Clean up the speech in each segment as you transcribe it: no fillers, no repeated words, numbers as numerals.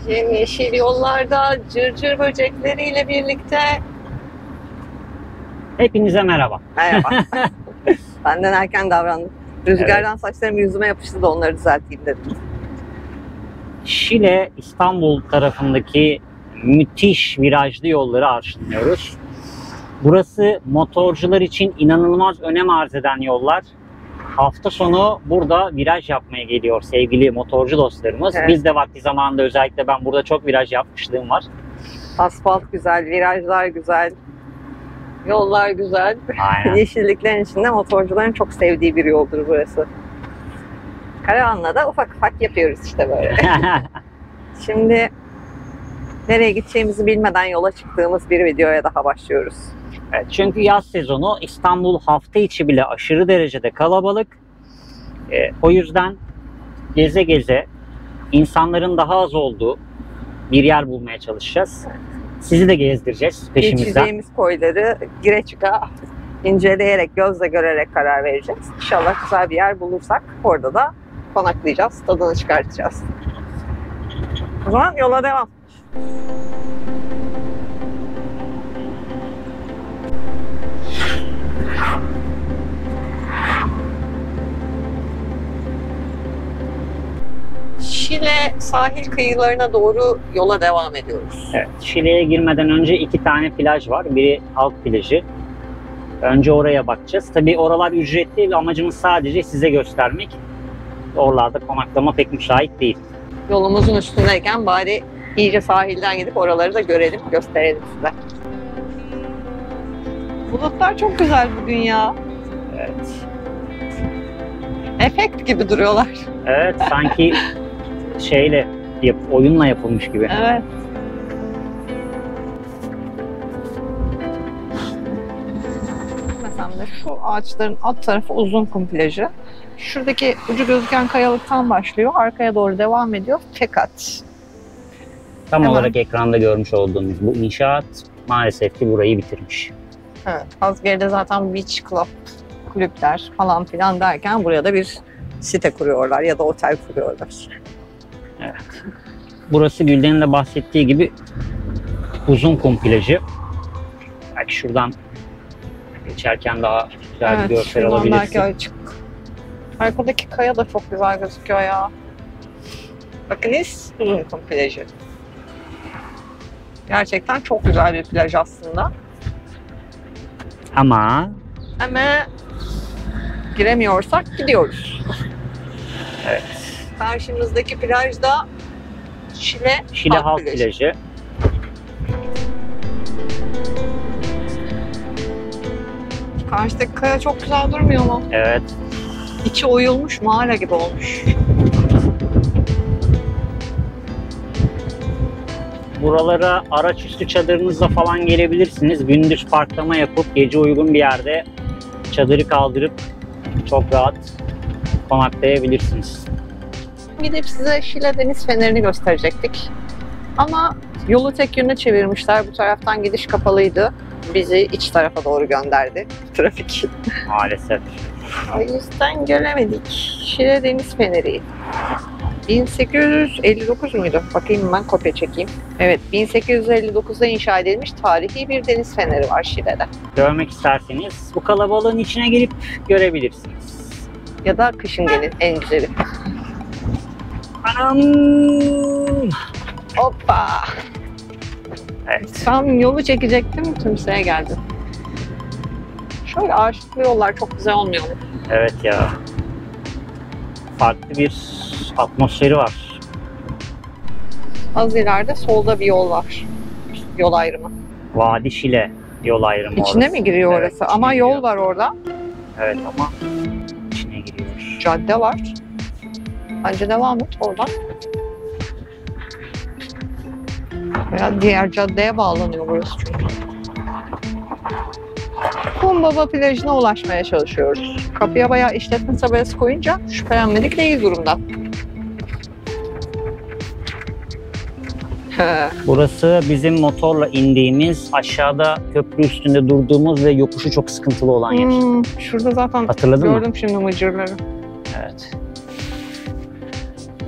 Yemyeşil yollarda cırcır böcekleriyle birlikte. Hepinize merhaba. Merhaba. Benden erken davrandım. Rüzgardan saçlarım yüzüme yapıştı da onları düzelteyim dedim. Şile, İstanbul tarafındaki müthiş virajlı yolları arşınlıyoruz. Burası motorcular için inanılmaz önem arz eden yollar. Hafta sonu burada viraj yapmaya geliyor sevgili motorcu dostlarımız. Evet. Biz de vakti zamanında özellikle ben burada çok viraj yapmışlığım var. Asfalt güzel, virajlar güzel, yollar güzel. Aynen. Yeşilliklerin içinde motorcuların çok sevdiği bir yoldur burası. Karavanla da ufak ufak yapıyoruz işte böyle. Şimdi nereye gideceğimizi bilmeden yola çıktığımız bir videoya daha başlıyoruz. Evet, çünkü yaz sezonu İstanbul hafta içi bile aşırı derecede kalabalık. O yüzden geze geze insanların daha az olduğu bir yer bulmaya çalışacağız. Sizi de gezdireceğiz peşimizden. Geçeceğimiz koyları gire çıka inceleyerek, gözle görerek karar vereceğiz. İnşallah güzel bir yer bulursak orada da konaklayacağız, tadını çıkartacağız. O zaman yola devam. Şile sahil kıyılarına doğru yola devam ediyoruz. Evet, Şile'ye girmeden önce 2 tane plaj var. Biri halk plajı. Önce oraya bakacağız. Tabii oralar ücretli ve amacımız sadece size göstermek. Oralarda konaklama pek müsait değil. Yolumuzun üstündeyken bari iyice sahilden gidip oraları da görelim, gösterelim size. Bulutlar çok güzel bugün ya. Evet. Efekt gibi duruyorlar. Evet, sanki oyunla yapılmış gibi. Evet. Mesela de şu ağaçların alt tarafı Uzunkum plajı. Şuradaki ucu gözüken kayalıktan başlıyor. Arkaya doğru devam ediyor. Fakat Tam Hemen. olarak ekranda görmüş olduğunuz bu inşaat maalesef ki burayı bitirmiş. evet, az geride zaten beach club, kulüpler falan filan derken buraya da bir site kuruyorlar ya da otel kuruyorlar. Evet. Burası Gülden'in de bahsettiği gibi Uzunkum plajı. Belki şuradan geçerken daha güzel bir görsel şuradan alabilirsin. belki açık. Arkadaki kaya da çok güzel gözüküyor ya. Bakınız Uzunkum plajı. Gerçekten çok güzel bir plaj aslında. Ama Ama giremiyorsak gidiyoruz. evet. Karşımızdaki plajda Şile Halk plajı. Karşıdaki kaya çok güzel durmuyor mu? Evet. İçi oyulmuş, mağara gibi olmuş. Buralara araçüstü çadırınızla falan gelebilirsiniz. Gündüz parklama yapıp gece uygun bir yerde çadırı kaldırıp çok rahat konaklayabilirsiniz. Gidip size Şile Deniz Feneri'ni gösterecektik. Ama yolu tek yönüne çevirmişler. Bu taraftan gidiş kapalıydı. Bizi iç tarafa doğru gönderdi. Trafik. Maalesef. O yüzden göremedik. Şile Deniz Feneri. 1859 muydu? Bakayım ben kopya çekeyim. Evet, 1859'da inşa edilmiş tarihi bir deniz feneri var Şile'de. Görmek isterseniz bu kalabalığın içine girip görebilirsiniz. Ya da kışın gelin en güzeli. Anam! Hoppa! Evet. Tam yolu çekecektim, kimseye geldi. Şöyle ağaçlıklı yollar çok güzel olmuyor mu? Evet ya. Farklı bir atmosferi var. Az ileride solda bir yol var. Yol ayrımı. Vadi Şile yol ayrımı İçine orası. mi giriyor Evet, orası? içine Ama giriyor. yol var orada. Evet ama içine giriyor. Cadde var. Bence devam et oradan. Veya diğer caddeye bağlanıyor burası çünkü. Kumbaba plajına ulaşmaya çalışıyoruz. Kapıya bayağı işletme tabelası koyunca şüphelenmedik değil durumdan. Burası bizim motorla indiğimiz, aşağıda köprü üstünde durduğumuz ve yokuşu çok sıkıntılı olan yer. Şurada zaten Hatırladın mı? gördüm şimdi mıcırları. Evet.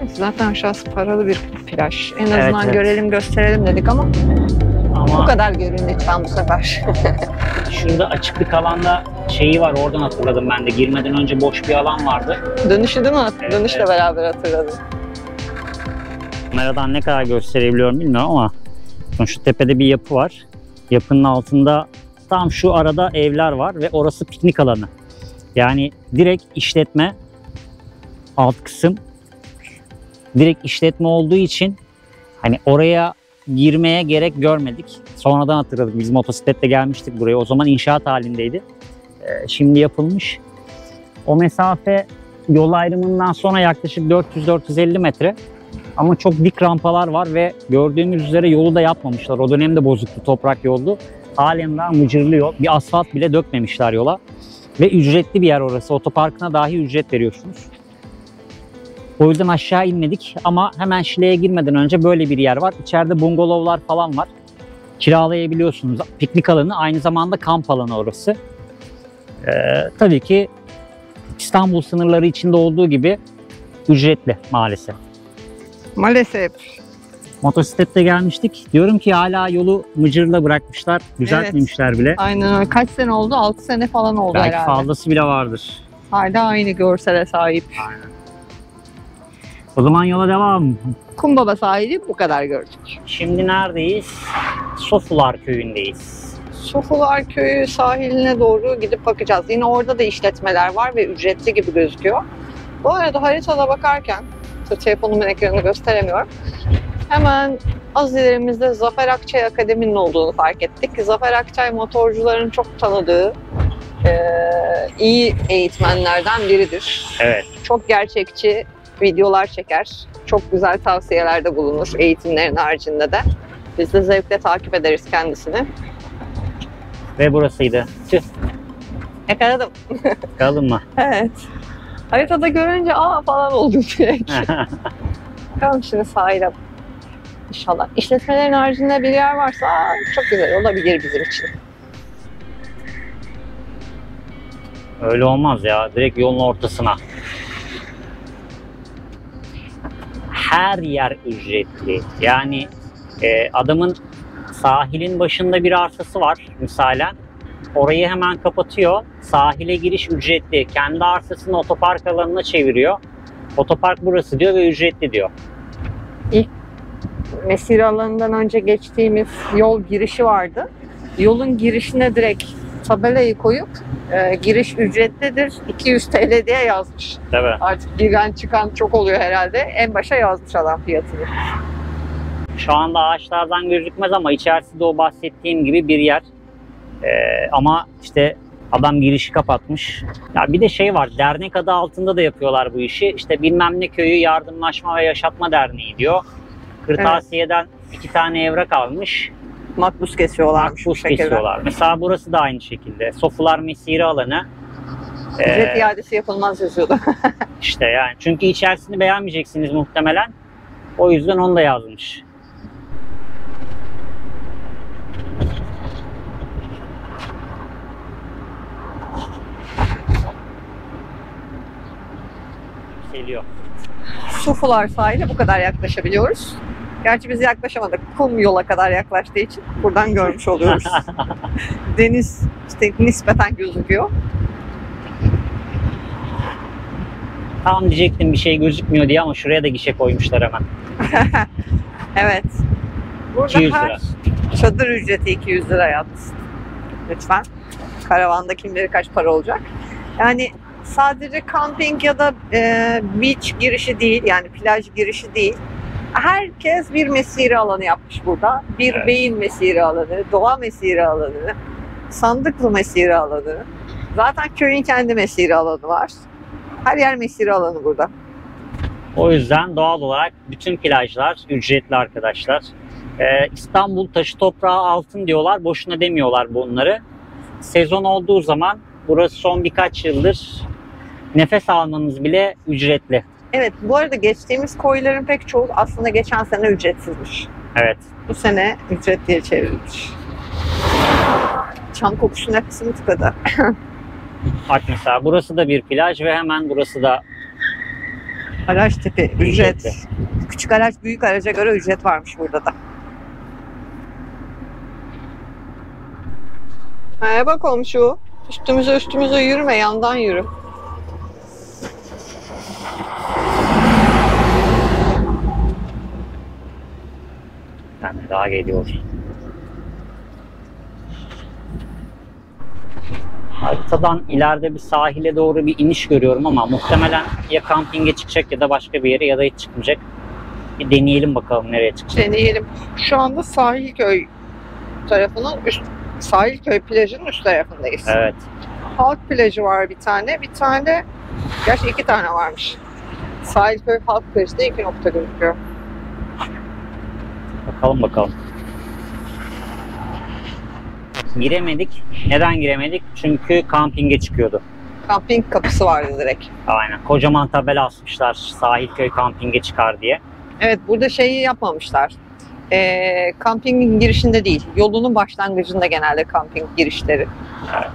Zaten aşağısı paralı bir plaj. En azından evet. görelim, gösterelim dedik ama bu Ama kadar görün lütfen bu sefer. şurada açık bir alanda şeyi var, oradan hatırladım ben de. Girmeden önce boş bir alan vardı. Dönüşü değil mi? Evet, Dönüşle evet. beraber hatırladım. Kameradan ne kadar gösterebiliyorum bilmiyorum ama şu tepede bir yapı var. Yapının altında tam şu arada evler var ve orası piknik alanı. Yani direkt işletme, alt kısım direkt işletme olduğu için hani oraya girmeye gerek görmedik. Sonradan hatırladık. Biz motosikletle gelmiştik buraya. O zaman inşaat halindeydi. Şimdi yapılmış. O mesafe yol ayrımından sonra yaklaşık 400-450 metre. Ama çok dik rampalar var ve gördüğümüz üzere yolu da yapmamışlar. O dönemde bozuktu, toprak yoldu. Halen daha mıcırlı yol. Bir asfalt bile dökmemişler yola. Ve ücretli bir yer orası. Otoparkına dahi ücret veriyorsunuz. O yüzden aşağı inmedik ama hemen Şile'ye girmeden önce böyle bir yer var. İçeride bungalovlar falan var. Kiralayabiliyorsunuz. Piknik alanı, aynı zamanda kamp alanı orası. Tabii ki İstanbul sınırları içinde olduğu gibi ücretli maalesef. Maalesef. Motosiklette gelmiştik. Diyorum ki hala yolu mıcırla bırakmışlar. Düzeltmemişler bile. Aynen öyle. Kaç sene oldu? 6 sene falan oldu Belki herhalde. fazlası bile vardır. Hala aynı görsele sahip. Aynen. O zaman yola devam. Kumbaba sahili bu kadar gördük. Şimdi neredeyiz? Sofular köyündeyiz. Sofular Köyü sahiline doğru gidip bakacağız. Yine orada da işletmeler var ve ücretli gibi gözüküyor. Bu arada haritada bakarken, telefonumun ekranını gösteremiyorum. Hemen az ilerimizde Zafer Akçay Akademi'nin olduğunu fark ettik. Zafer Akçay motorcuların çok tanıdığı iyi eğitmenlerden biridir. Evet. Çok gerçekçi videolar çeker. Çok güzel tavsiyelerde bulunur eğitimlerin haricinde de. Biz de zevkle takip ederiz kendisini. Ve burasıydı. Tüh. Yakaladım. Kalın mı? Evet. Haritada görünce aa falan oldu direkt. Bakalım şimdi sahile. İnşallah. İşletmelerin haricinde bir yer varsa çok güzel olabilir bizim için. Öyle olmaz ya. Direkt yolun ortasına. Her yer ücretli. Yani adamın sahilin başında bir arsası var misalen. Orayı hemen kapatıyor. Sahile giriş ücretli. Kendi arsasını otopark alanına çeviriyor. Otopark burası diyor ve ücretli diyor. İlk mesire alanından önce geçtiğimiz yol girişi vardı. Yolun girişine direkt tabelayı koyup giriş ücretlidir 200 TL diye yazmış. Tabii. Artık giren çıkan çok oluyor herhalde. En başa yazmış adam fiyatını. Şu anda ağaçlardan gözükmez ama içerisi de o bahsettiğim gibi bir yer. Ama işte adam girişi kapatmış. Ya bir de şey var, dernek adı altında da yapıyorlar bu işi. İşte bilmem ne köyü yardımlaşma ve yaşatma derneği diyor. Kırtasiye'den 2 tane evrak almış. Makbuz kesiyorlar. Makbuz kesiyorlar. Mesela burası da aynı şekilde. Sofular mesire alanı. Ücret iadesi yapılmaz yazıyordu. İşte yani çünkü içerisini beğenmeyeceksiniz muhtemelen. O yüzden onu da yazmış. Geliyor. Sofular sahile bu kadar yaklaşabiliyoruz. Gerçi biz yaklaşamadık. Kum yola kadar yaklaştığı için buradan görmüş oluyoruz. Deniz işte nispeten gözüküyor. Tam diyecektim bir şey gözükmüyor diye ama şuraya da gişe koymuşlar hemen. Evet. Burada 200 lira. her çadır ücreti 200 lira yalnız. Lütfen. Karavanda kim bilir kaç para olacak. Yani sadece camping ya da beach girişi değil, yani plaj girişi değil. Herkes bir mesire alanı yapmış burada. Bir Evet. beyin mesire alanı, doğa mesire alanı, sandıklı mesire alanı. Zaten köyün kendi mesire alanı var. Her yer mesire alanı burada. O yüzden doğal olarak bütün plajlar ücretli arkadaşlar. İstanbul taşı toprağı altın diyorlar. Boşuna demiyorlar bunları. Sezon olduğu zaman burası son birkaç yıldır nefes almanız bile ücretli. Evet, bu arada geçtiğimiz koyların pek çoğu aslında geçen sene ücretsizmiş. Evet. Bu sene ücretliye çevrilmiş. Çam kokusu nefesimi tıkadı. Bak mesela burası da bir plaj ve hemen burası da Araç tipi, ücret. Ücretli. Küçük araç, büyük araca göre ücret varmış burada da. Merhaba komşu. Üstümüze yürüme, yandan yürü. Bir tane daha geliyor. Haritadan ileride bir sahile doğru bir iniş görüyorum ama muhtemelen ya kampinge çıkacak ya da başka bir yere ya da hiç çıkmayacak. Bir deneyelim bakalım nereye çıkacak. Deneyelim. Şu anda Sahilköy tarafının Sahilköy plajının üst tarafındayız. Evet. Halk plajı var bir tane. Bir tane, gerçi 2 tane varmış. Sahilköy Halk plajında 2 nokta gözüküyor. Bakalım. Giremedik. Neden giremedik? Çünkü kampinge çıkıyordu. Kamping kapısı vardı direkt. Aynen. Kocaman tabela asmışlar Sahilköy kampinge çıkar diye. Evet, burada şeyi yapmamışlar. Kampingin girişinde değil, yolunun başlangıcında genelde kamping girişleri. Evet.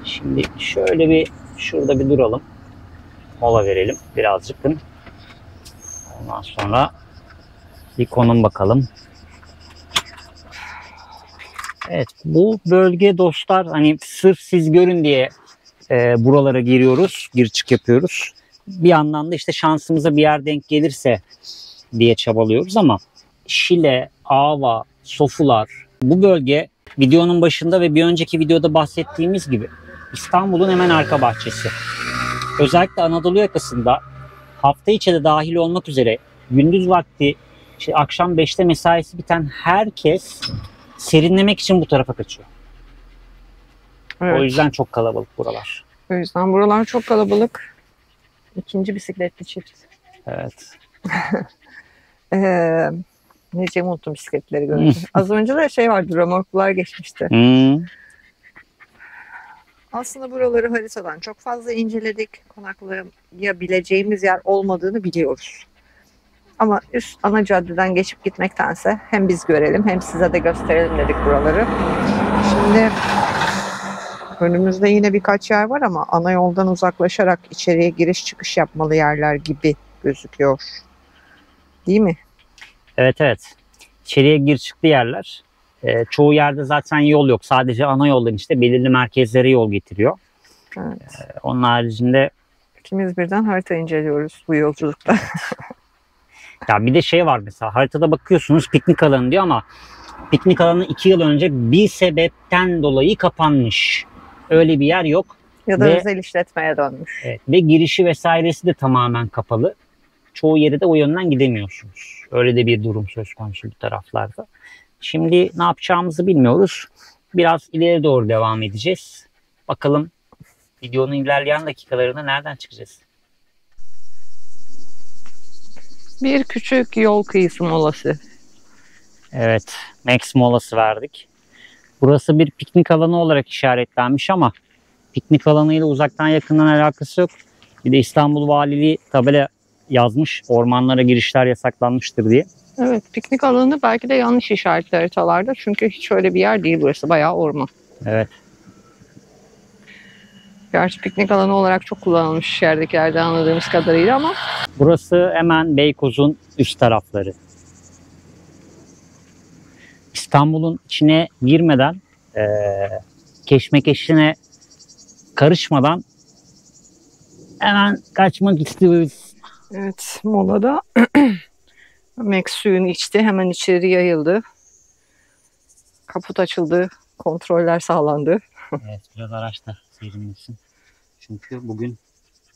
Şimdi şöyle bir şurada bir duralım. Mola verelim birazcık. Ondan sonra bir konum bakalım. Evet, bu bölge dostlar hani sırf siz görün diye buralara giriyoruz, gir çık yapıyoruz. Bir yandan da işte şansımıza bir yer denk gelirse diye çabalıyoruz ama Şile, Ava, Sofular bu bölge videonun başında ve bir önceki videoda bahsettiğimiz gibi İstanbul'un hemen arka bahçesi. Özellikle Anadolu yakasında hafta içi de dahil olmak üzere gündüz vakti işte akşam 5'te mesaisi biten herkes serinlemek için bu tarafa kaçıyor. Evet. O yüzden çok kalabalık buralar. O yüzden buralar çok kalabalık. İkinci bisikletli çift. Evet. Ne diyeceğimi unuttum bisikletleri görünce. Az önce de şey vardı, römorklar geçmişti. Aslında buraları haritadan çok fazla inceledik. Konaklayabileceğimiz yer olmadığını biliyoruz. Ama üst ana caddeden geçip gitmektense hem biz görelim hem size de gösterelim dedik buraları. Şimdi önümüzde yine birkaç yer var ama ana yoldan uzaklaşarak içeriye giriş çıkış yapmalı yerler gibi gözüküyor. Değil mi? Evet. İçeriye gir çıklı yerler. Çoğu yerde zaten yol yok. Sadece ana yoldan işte belirli merkezlere yol getiriyor. Evet. Onun haricinde İkimiz birden harita inceliyoruz bu yolculukta. ya bir de şey var mesela haritada bakıyorsunuz piknik alanı diyor ama piknik alanı 2 yıl önce bir sebepten dolayı kapanmış. Öyle bir yer yok. Ya da özel işletmeye dönmüş. Evet, ve girişi vesairesi de tamamen kapalı. Çoğu yere de o yönden gidemiyorsunuz. Öyle de bir durum söz konusu bu taraflarda. Şimdi ne yapacağımızı bilmiyoruz. Biraz ileri doğru devam edeceğiz. Bakalım videonun ilerleyen dakikalarında nereden çıkacağız? Bir küçük yol kıyısı molası. Evet, Max molası verdik. Burası bir piknik alanı olarak işaretlenmiş ama piknik alanıyla uzaktan yakından alakası yok. Bir de İstanbul Valiliği tabela yazmış. Ormanlara girişler yasaklanmıştır diye. Evet, piknik alanı belki de yanlış işaretli haritalarda. Çünkü hiç öyle bir yer değil burası. Bayağı orman. Evet. Gerçi piknik alanı olarak çok kullanılmış yerdekilerde anladığımız kadarıyla ama. Burası hemen Beykoz'un üst tarafları. İstanbul'un içine girmeden, keşmekeşine karışmadan hemen kaçmak istiyoruz. Evet, molada Max suyunu içti. Hemen içeri yayıldı. Kaput açıldı. Kontroller sağlandı. Evet, biraz araçta serinlesin. Çünkü bugün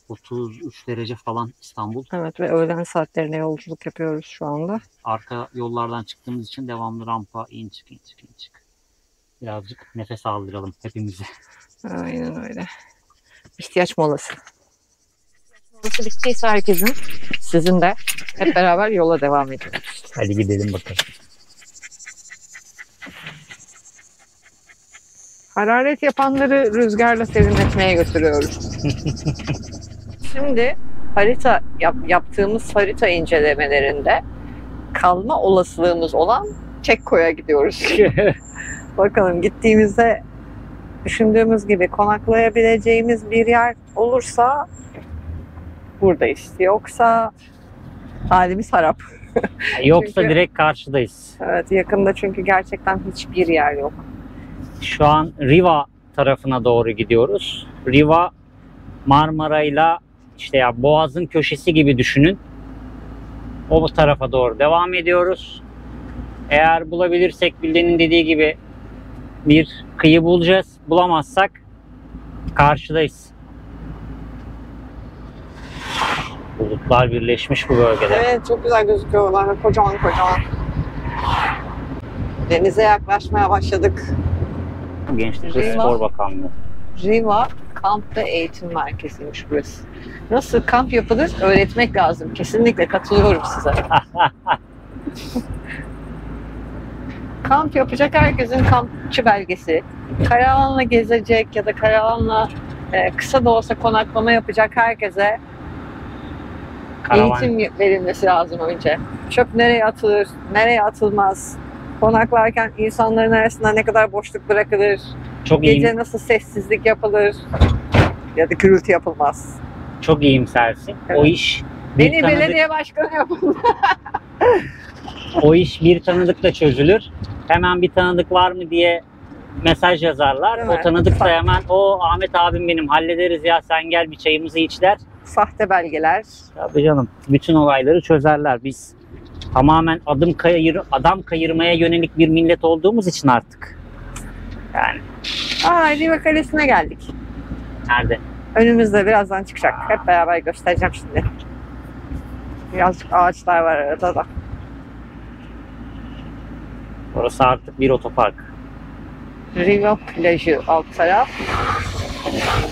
33 derece falan İstanbul. Evet ve öğlen saatlerine yolculuk yapıyoruz şu anda. Arka yollardan çıktığımız için devamlı rampa in çık. Birazcık nefes aldıralım hepimize. Aynen öyle. İhtiyaç molası. Molası bittiyse herkesin, sizin de hep beraber yola devam ediyoruz. Hadi gidelim bakalım. Hararet yapanları rüzgarla serinletmeye götürüyoruz. Şimdi yaptığımız harita incelemelerinde kalma olasılığımız olan Çekko'ya gidiyoruz. Bakalım gittiğimizde düşündüğümüz gibi konaklayabileceğimiz bir yer olursa buradayız. Yoksa halimiz harap. Yoksa Çünkü- direkt karşıdayız. Evet, yakında çünkü gerçekten hiçbir yer yok. Şu an Riva tarafına doğru gidiyoruz. Riva Marmara'yla işte ya Boğaz'ın köşesi gibi düşünün. O tarafa doğru devam ediyoruz. Eğer bulabilirsek Bilde'nin dediği gibi bir kıyı bulacağız. Bulamazsak karşıdayız. Bulutlar birleşmiş bu bölgede. Evet, çok güzel gözüküyorlar. Kocaman kocaman. Denize yaklaşmaya başladık. Gençlik ve Riva. Spor Bakanlığı. Riva Kamp ve Eğitim Merkezi'ymiş burası. Nasıl kamp yapılır öğretmek lazım. Kesinlikle katılıyorum size. Kamp yapacak herkesin kampçı belgesi. Karavanla gezecek ya da karavanla kısa da olsa konaklama yapacak herkese Karavan. eğitim verilmesi lazım önce. Çöp nereye atılır, nereye atılmaz, konaklarken insanların arasında ne kadar boşluk bırakılır, Çok gece nasıl sessizlik yapılır ya da gürültü yapılmaz. çok iyimsersin. Evet. O iş Beni belediye başkanı yapın. o iş bir tanıdıkla çözülür. Hemen bir tanıdık var mı diye mesaj yazarlar. Değil mi? O tanıdık da hemen o Ahmet abim benim hallederiz ya sen gel bir çayımızı iç der. Sahte belgeler. Tabii canım. Bütün olayları çözerler. Biz tamamen adam kayırmaya yönelik bir millet olduğumuz için artık. Yani Riva Kalesi'ne geldik. nerede? Önümüzde birazdan çıkacak. Hep beraber göstereceğim şimdi. Birazcık ağaçlar var arada da. Orası artık bir otopark. Riva plajı alt taraf.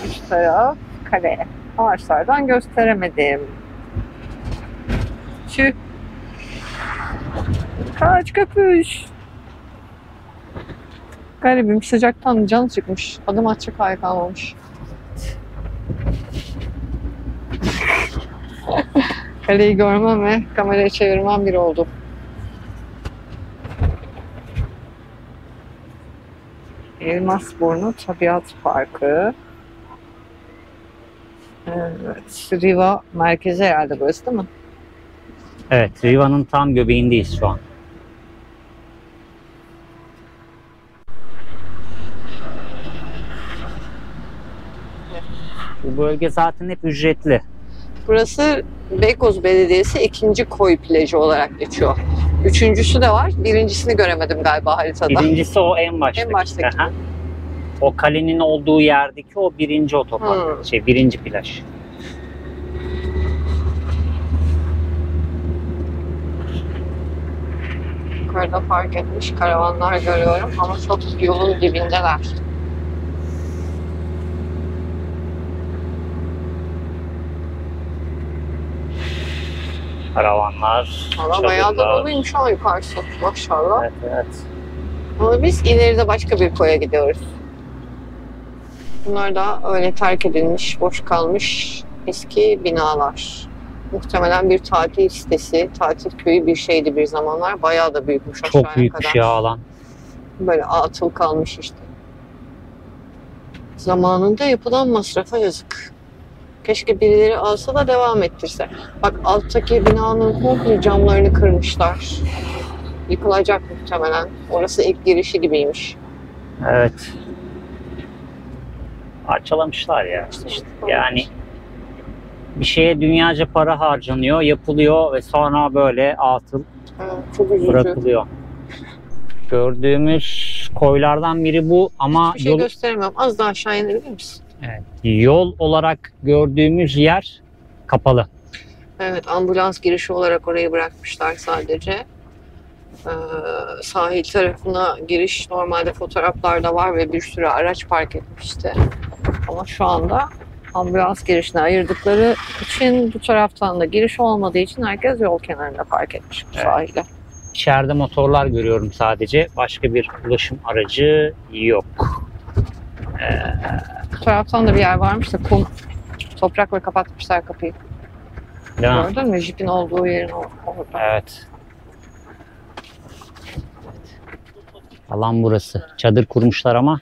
Üst taraf kale. Ağaçlardan gösteremedim. Tüh. Kaç köpüş. Garibim sıcaktan canı çıkmış. Adım atacak hali kalmamış. Kaleyi görmem ve kamerayı çevirmem bir oldu. Elmasburnu Tabiat Parkı. Evet, Riva merkezi herhalde burası değil mi? Evet, Riva'nın tam göbeğindeyiz şu an. Bu bölge zaten hep ücretli. Burası Beykoz Belediyesi 2. koy plajı olarak geçiyor. 3.'sü de var. Birincisini göremedim galiba haritada. Birincisi o en baştaki. En baştaki. Aha. O kalenin olduğu yerdeki o birinci otopark. Birinci plaj. Yukarıda park etmiş karavanlar görüyorum ama çok yolun dibindeler. Karavanlar, Valla bayağı da çadırlar. doluymuş ama yukarısı. Maşallah. Evet, evet. Ama biz ileride başka bir koya gidiyoruz. Bunlar da öyle terk edilmiş, boş kalmış eski binalar. Muhtemelen bir tatil sitesi, tatil köyü bir şeydi bir zamanlar. Bayağı da büyükmüş aşağıya Çok büyükmüş kadar. ya alan. Böyle atıl kalmış işte. Zamanında yapılan masrafa yazık. Keşke birileri alsa da devam ettirse. Bak alttaki binanın komple camlarını kırmışlar. Yıkılacak muhtemelen. Orası ilk girişi gibiymiş. Evet. Parçalamışlar ya. İşte yani bir şeye dünyaca para harcanıyor, yapılıyor ve sonra böyle atıl Evet, çok üzücü. bırakılıyor. Gördüğümüz koylardan biri bu ama Hiçbir şey gösteremiyorum. Az daha aşağı inebilir misin? evet, yol olarak gördüğümüz yer kapalı. Evet, ambulans girişi olarak orayı bırakmışlar sadece. Sahil tarafına giriş normalde fotoğraflarda var ve bir sürü araç park etmişti. Ama şu anda ambulans girişine ayırdıkları için bu taraftan da giriş olmadığı için herkes yol kenarında park etmiş bu Evet. sahile. İçeride motorlar görüyorum sadece. Başka bir ulaşım aracı yok. Bu taraftan da bir yer varmış da kum, toprakla kapatmışlar kapıyı. Değil mi? Gördün mü? Jipin olduğu yerin orada. Evet. Alan burası. Çadır kurmuşlar ama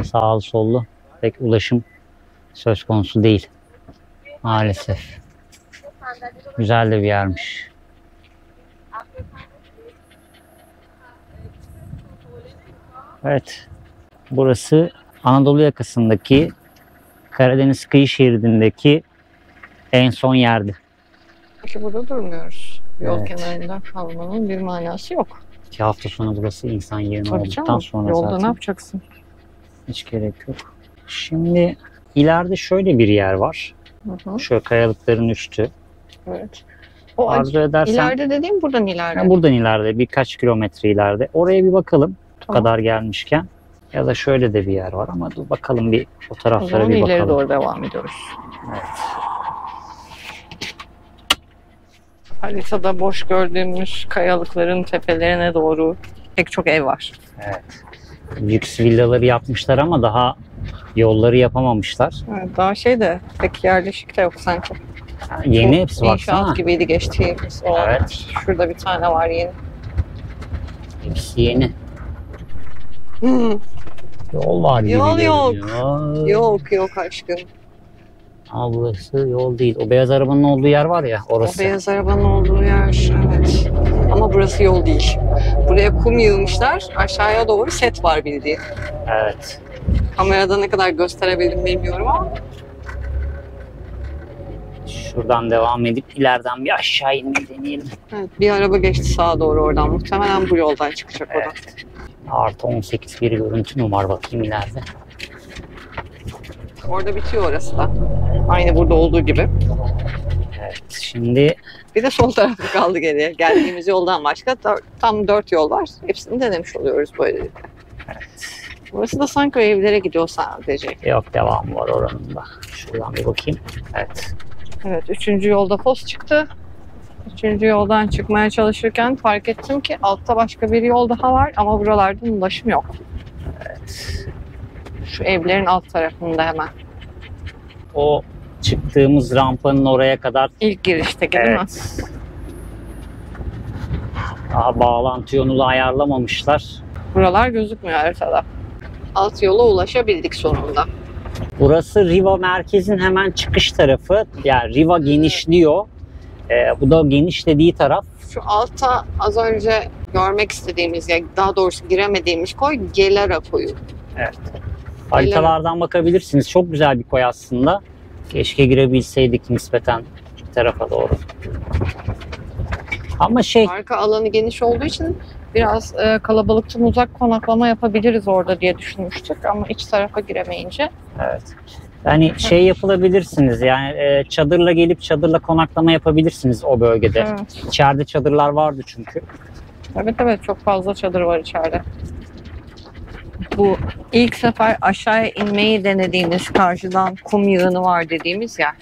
sağlı sollu pek ulaşım söz konusu değil. Maalesef. Güzel de bir yermiş. Evet. Burası Anadolu yakasındaki Karadeniz kıyı şeridindeki en son yerdi. Peki burada durmuyoruz. Yol Evet. kenarında kalmanın bir manası yok. 2 hafta sonra burası insan yerine Tabii olduktan canım. sonra Yolda zaten ne yapacaksın? hiç gerek yok. Şimdi ileride şöyle bir yer var. Hı hı. Şöyle kayalıkların üstü. Evet. O Arzu edersen ileride dediğim buradan ileride. yani buradan ileride birkaç kilometre ileride. Oraya bir bakalım. Bu Tamam. kadar gelmişken. Ya da şöyle de bir yer var ama dur bakalım bir o O taraflara zaman bir ileri bakalım. doğru devam ediyoruz. Evet. Haritada boş gördüğümüz kayalıkların tepelerine doğru pek çok ev var. Evet. Lüks villaları yapmışlar ama daha yolları yapamamışlar. Evet, daha de pek yerleşik de yok sanki. Yani yeni Bu hepsi baksana. İnşaat gibiydi geçtiğimiz. O, Evet. Şurada bir tane var yeni. Hepsi yeni. Yol var gibi Yol yok. görünüyor. Yok aşkım. Ama burası yol değil. O beyaz arabanın olduğu yer var ya orası. O beyaz arabanın olduğu yer. Evet. Ama burası yol değil. Buraya kum yığmışlar. Aşağıya doğru set var bildiğin. Evet. Kamerada ne kadar gösterebildim bilmiyorum ama. Şuradan devam edip ileriden bir aşağı inmeyi deneyelim. Evet, bir araba geçti sağa doğru oradan. Muhtemelen bu yoldan çıkacak o da. Evet. Artı 18 bir görüntü mü var bakayım ileride. Orada bitiyor orası da. Aynı burada olduğu gibi. Evet. Şimdi Bir de sol tarafta kaldı geriye. Geldiğimiz yoldan başka tam 4 yol var. Hepsini denemiş oluyoruz böylelikle. Burası da sanki o evlere gidiyor sadece. yok devamı var oranın da. Şuradan bir bakayım. Evet. Evet, 3. yolda Fos çıktı. 3. yoldan çıkmaya çalışırken fark ettim ki altta başka bir yol daha var ama buralardan ulaşım yok. Evet. Şu evlerin alt tarafında hemen. O çıktığımız rampanın oraya kadar İlk girişteki değil mi? evet. Daha bağlantı yolunu ayarlamamışlar. Buralar gözükmüyor haritada. Alt yola ulaşabildik sonunda. Burası Riva merkezin hemen çıkış tarafı. Yani Riva genişliyor. Bu da genişlediği taraf. Şu altta az önce görmek istediğimiz, yani daha doğrusu giremediğimiz koy Gelera koyu. Evet. Haritalardan bakabilirsiniz. Çok güzel bir koy aslında. Keşke girebilseydik nispeten bir tarafa doğru. Ama Arka alanı geniş olduğu için biraz kalabalıktan uzak konaklama yapabiliriz orada diye düşünmüştük ama iç tarafa giremeyince. evet. Yani yapılabilirsiniz. Yani çadırla gelip çadırla konaklama yapabilirsiniz o bölgede. Evet. İçeride çadırlar vardı çünkü. Evet çok fazla çadır var içeride. Bu ilk sefer aşağıya inmeyi denediğimiz karşıdan kum yığını var dediğimiz yer.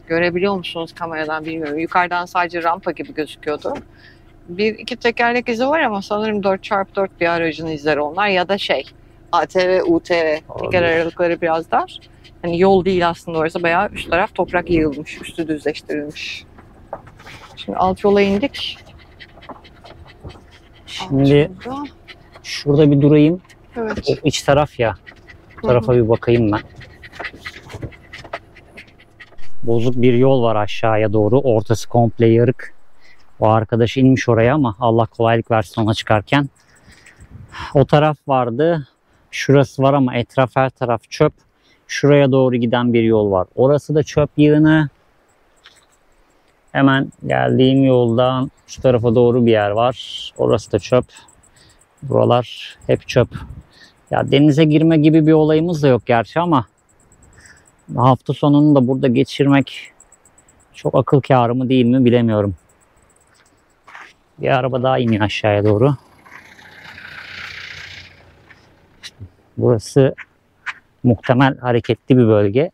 Görebiliyor musunuz kameradan bilmiyorum. Yukarıdan sadece rampa gibi gözüküyordu. Bir iki tekerlek izi var ama sanırım 4x4 bir aracın izleri onlar ya da ATV, UTV teker aralıkları biraz dar. Hani yol değil aslında orası, bayağı üst taraf toprak yığılmış, üstü düzleştirilmiş. Şimdi alt yola indik. Şimdi Alt yolda. şurada bir durayım. Evet. O iç taraf ya. Bu tarafa bir bakayım ben. Bozuk bir yol var aşağıya doğru. Ortası komple yarık. O arkadaş inmiş oraya ama Allah kolaylık versin ona çıkarken. O taraf vardı. Şurası var ama etraf her taraf çöp. Şuraya doğru giden bir yol var. Orası da çöp yığını. Hemen geldiğim yoldan şu tarafa doğru bir yer var. Orası da çöp. Buralar hep çöp. Ya denize girme gibi bir olayımız da yok gerçi ama hafta sonunu da burada geçirmek çok akıl kârı mı değil mi bilemiyorum. Bir araba daha iniyor aşağıya doğru. Burası muhtemel hareketli bir bölge.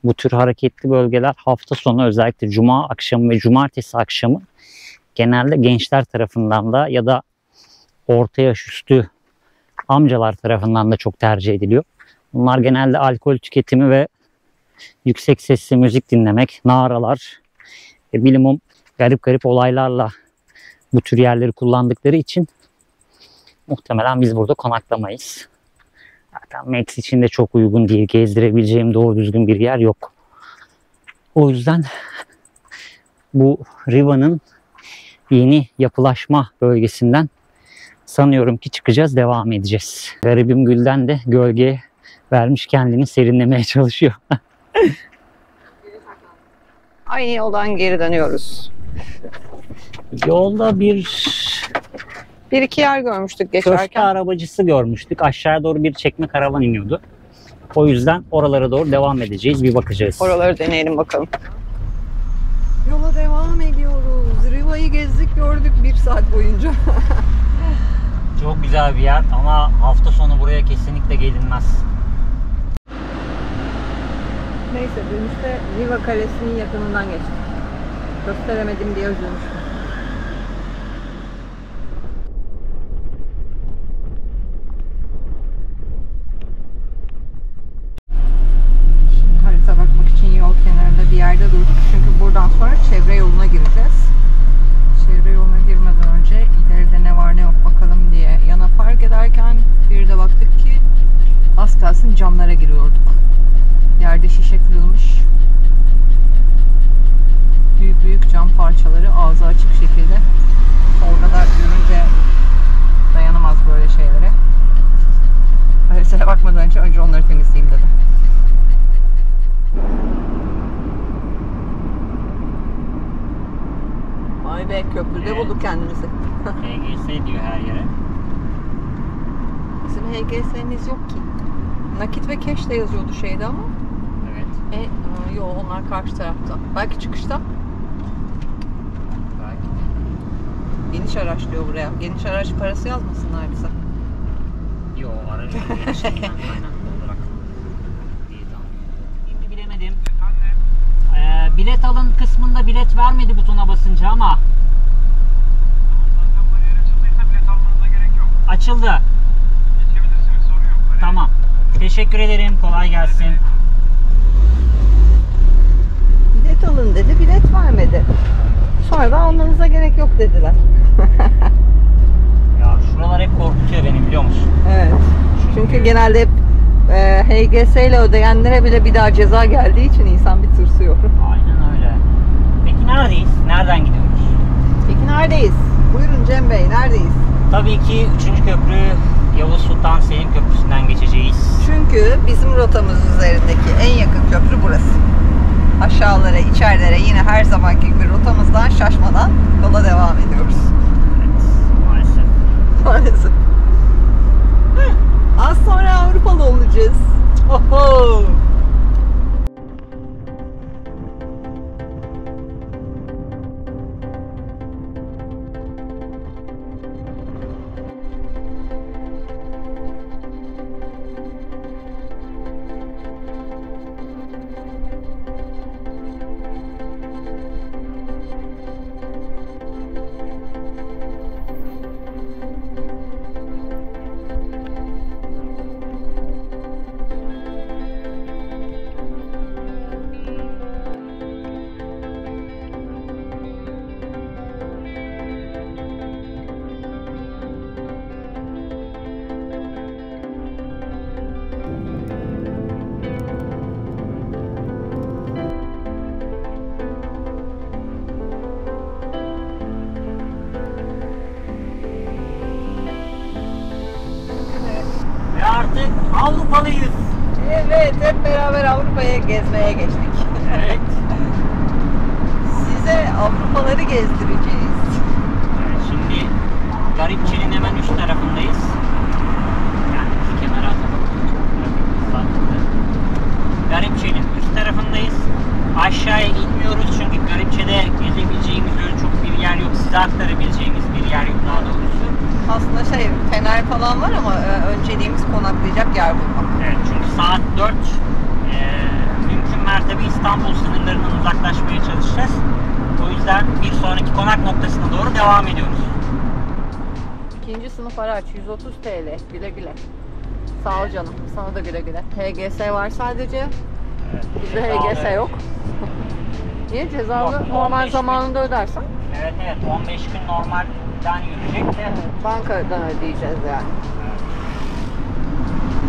Bu tür hareketli bölgeler hafta sonu özellikle cuma akşamı ve cumartesi akşamı genelde gençler tarafından da ya da orta yaş üstü amcalar tarafından da çok tercih ediliyor. Bunlar genelde alkol tüketimi ve yüksek sesli müzik dinlemek, naralar ve bilimum garip olaylarla bu tür yerleri kullandıkları için muhtemelen biz burada konaklamayız. Zaten Max için de çok uygun değil. Gezdirebileceğim doğru düzgün bir yer yok. O yüzden bu Riva'nın yeni yapılaşma bölgesinden sanıyorum ki çıkacağız, devam edeceğiz. Garibim Gül'den de gölgeye vermiş kendini, serinlemeye çalışıyor. Aynı yoldan geri dönüyoruz. Yolda bir iki yer görmüştük köfte geçerken. arabacısı görmüştük. Aşağıya doğru bir çekme karavan iniyordu. O yüzden oralara doğru devam edeceğiz. Bir bakacağız. Oraları deneyelim bakalım. Yola devam ediyoruz. Riva'yı gezdik gördük 1 saat boyunca. Çok güzel bir yer ama hafta sonu buraya kesinlikle gelinmez. Neyse dönüşte Riva Kalesi'nin yakınından geçtik. Gösteremedim diye üzülmüştüm. Şimdi harita bakmak için yol kenarında bir yerde durduk. Çünkü buradan sonra çevre yoluna gireceğiz. Çevre yoluna girmeden önce ileride ne var ne yok bakalım diye yana park ederken bir de baktık ki az kalsın camlara giriyorduk. Yerde şişe kırılmış. Büyük büyük cam parçaları ağzı açık şekilde. Orada da görünce dayanamaz böyle şeylere. Haritaya bakmadan önce onları temizleyeyim dedi. Vay be, köprüde bulduk kendimizi. HGS diyor her yere. Bizim HGS'miz yok ki. Nakit ve cash de yazıyordu şeyde ama. Evet. Yok, onlar karşı tarafta. Belki çıkışta. Belki. Geniş araç diyor buraya. Geniş araç parası yazmasınlar bize. Yo, aracın genişliğinden kaynaklı olarak diye tahmin ediyorum. Bilemedim. Bilet alın kısmında bilet vermedi butona basınca ama. Zaten bariyer açıldıysa bilet almanıza gerek yok. Açıldı. Geçebilirsiniz, sorun yok. Bariyer- Tamam. Teşekkür ederim. Kolay gelsin. Bilet alın dedi, bilet vermedi. Sonra da almanıza gerek yok dediler. Ya şuralar hep korkutuyor beni, biliyor musun? Evet. Çünkü genelde hep HGS ile ödeyenlere bile bir daha ceza geldiği için insan bir tırsıyor. Aynen öyle. Peki neredeyiz? Nereden gidiyoruz? Peki neredeyiz? Buyurun Cem Bey, neredeyiz? Tabii ki 3. köprü Yavuz Sultan Selim Köprüsü'nden geçeceğiz. Çünkü bizim rotamız üzerindeki en yakın köprü burası. Aşağılara, içerilere yine her zamanki gibi rotamızdan şaşmadan yola devam ediyoruz. Evet, maalesef. Maalesef. Az sonra Avrupalı olacağız. Oho! Ve artık Avrupalıyız. Evet, hep beraber Avrupa'ya gezmeye geçtik. Evet. Size Avrupaları gezdireceğiz. Evet, şimdi Garipçe'nin hemen üst tarafındayız. Yani iki kenara atalım. Garipçe'nin üst tarafındayız. Aşağıya inmiyoruz çünkü Garipçe'de gezebileceğimiz öyle çok bir yer yok. Size aktarabileceğimiz bir yer yok daha doğrusu. Aslında fener falan var ama önceliğimiz konaklayacak yer bulmak. Evet, çünkü saat 4. Mümkün mertebe İstanbul sınırlarından uzaklaşmaya çalışacağız. O yüzden bir sonraki konak noktasına doğru devam ediyoruz. İkinci sınıf araç 130 TL. Güle güle. Sağ ol canım. Sana da güle güle. HGS var sadece. Evet, Bizde cezalı. HGS yok. Niye? Cezalı Yok, normal 15 gün. zamanında ödersen. Evet, 15 gün normalden yürüyecek de. Bankadan ödeyeceğiz yani.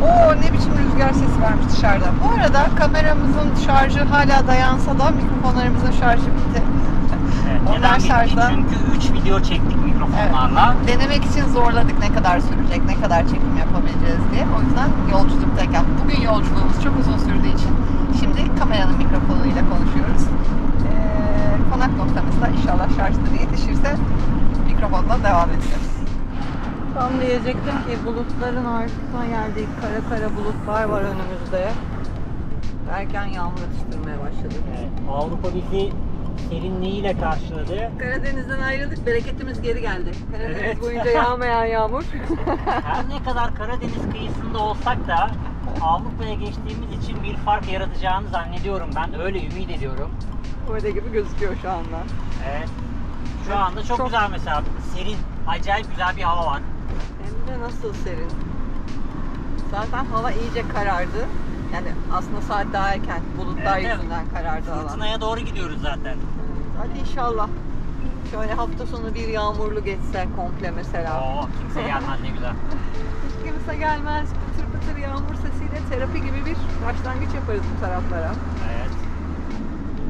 Oo, ne biçim rüzgar sesi varmış dışarıda. Bu arada kameramızın şarjı hala dayansa da mikrofonlarımızın şarjı bitti. Oradan Neden bitti? şarjda. Çünkü 3 video çektik mikrofonlarla. Denemek için zorladık ne kadar sürecek, ne kadar çekim yapabileceğiz diye. O yüzden yolculuktayken, bugün yolculuğumuz çok uzun sürdüğü için şimdi kameranın mikrofonuyla konuşuyoruz. Konak noktamızda inşallah şarjları yetişirse mikrofonla devam edeceğiz. Tam diyecektim ki bulutların arkasına geldik. Kara kara bulutlar var önümüzde. Derken yağmur atıştırmaya başladı. Evet, Avrupa bizi serinliğiyle karşıladı. Karadeniz'den ayrıldık, bereketimiz geri geldi. Karadeniz Evet. boyunca yağmayan yağmur. Her ne kadar Karadeniz kıyısında olsak da Avrupa'ya geçtiğimiz için bir fark yaratacağını zannediyorum ben. Öyle ümit ediyorum. Orada gibi gözüküyor şu anda. Evet. Şu anda çok güzel mesela. Serin, acayip güzel bir hava var. Hem de nasıl serin. Zaten hava iyice karardı. Yani aslında saat daha erken. Bulutlar Evet, yüzünden karardı hava. Fırtınaya doğru gidiyoruz zaten. Hadi inşallah. Şöyle hafta sonu bir yağmurlu geçse komple mesela. Oo, kimse gelmez ne güzel. Hiç kimse gelmez. Pıtır pıtır yağmur sesiyle terapi gibi bir başlangıç yaparız bu taraflara. Evet.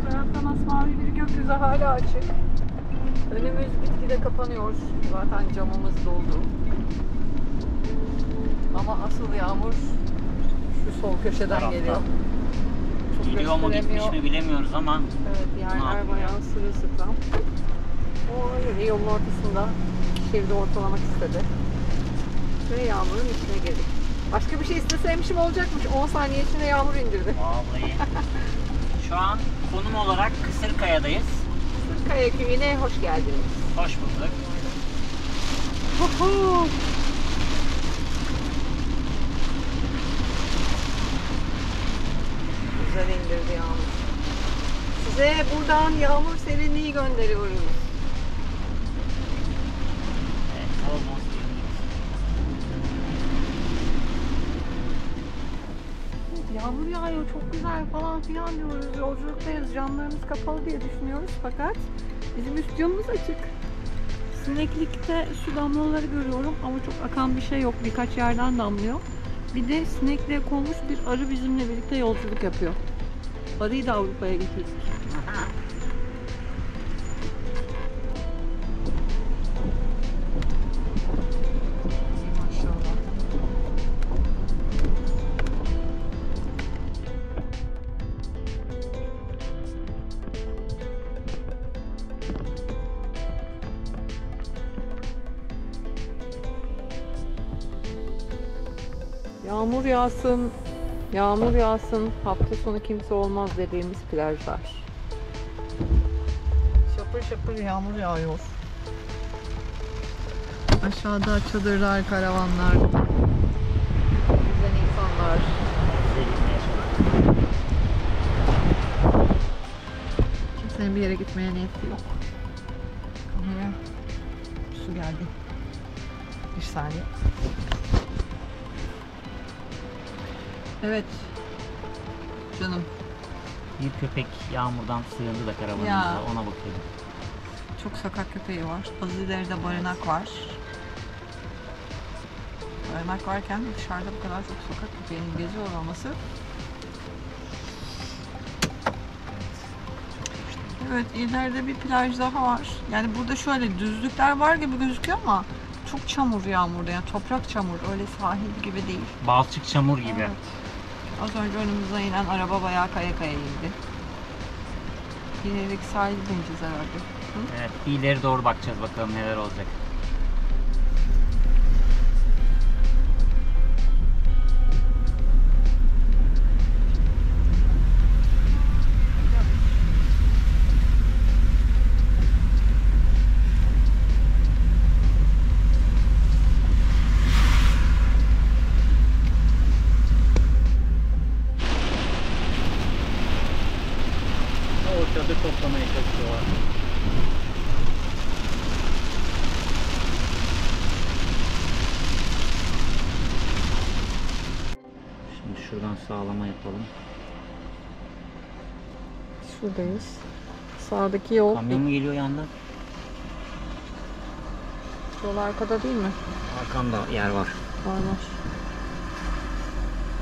Bu tarafta masmavi bir gökyüzü hala açık. Önümüz gitgide kapanıyor. Zaten camımız doldu. Ama asıl yağmur şu sol köşeden Tarafta. geliyor. Çok Gidiyor mu gitmiş gösteremiyor. mi bilemiyoruz ama Evet, yerler yapıyor? bayağı sırılsıklam. O öyle yolun ortasında şeridi ortalamak istedi. Ve yağmurun içine girdik. Başka bir şey isteseymişim olacakmış. 10 saniye içinde yağmur indirdi. vallahi. Şu an konum olarak Kısırkaya'dayız. Sırkaya köyüne hoş geldiniz. Hoş bulduk. Huhu. Güzel indirdi yağmur. Size buradan yağmur serinliği gönderiyoruz. Evet, olmaz. Yağmur yağıyor, çok güzel falan filan diyoruz. Yolculuktayız, camlarımız kapalı diye düşünüyoruz fakat bizim üst camımız açık. Sineklikte su damlaları görüyorum ama çok akan bir şey yok. Birkaç yerden damlıyor. Bir de sinekliğe konmuş bir arı bizimle birlikte yolculuk yapıyor. Arıyı da Avrupa'ya getirdik. Maşallah. Yağmur yağsın, yağmur yağsın, hafta sonu kimse olmaz dediğimiz plajlar. Şapır şapır yağmur yağıyor. Aşağıda çadırlar, karavanlar, güzel insanlar. Kimsenin bir yere gitmeye niyeti yok. Kameraya su geldi. Bir saniye. Evet. Canım. Bir köpek yağmurdan sığındı da karavanımıza, Ya. ona bakıyorum. Çok sokak köpeği var. Azileri'de barınak var. Barınak varken dışarıda bu kadar çok sokak köpeğinin geziyor olması. Evet, ileride bir plaj daha var. Yani burada şöyle düzlükler var gibi gözüküyor ama çok çamur yağmurda. Yani toprak çamur. Öyle sahil gibi değil. Balçık çamur gibi. Evet. Az önce önümüze inen araba bayağı kaya kaya indi. İleriki sahil deneyeceğiz herhalde. Hı? Evet, bir ileri doğru bakacağız bakalım neler olacak. O çadır toplamaya çalışıyorlar. Şimdi şuradan sağlama yapalım. Şuradayız. Sağdaki yol. Kamyon mu geliyor yandan? Yol arkada değil mi? Arkamda yer var. Var.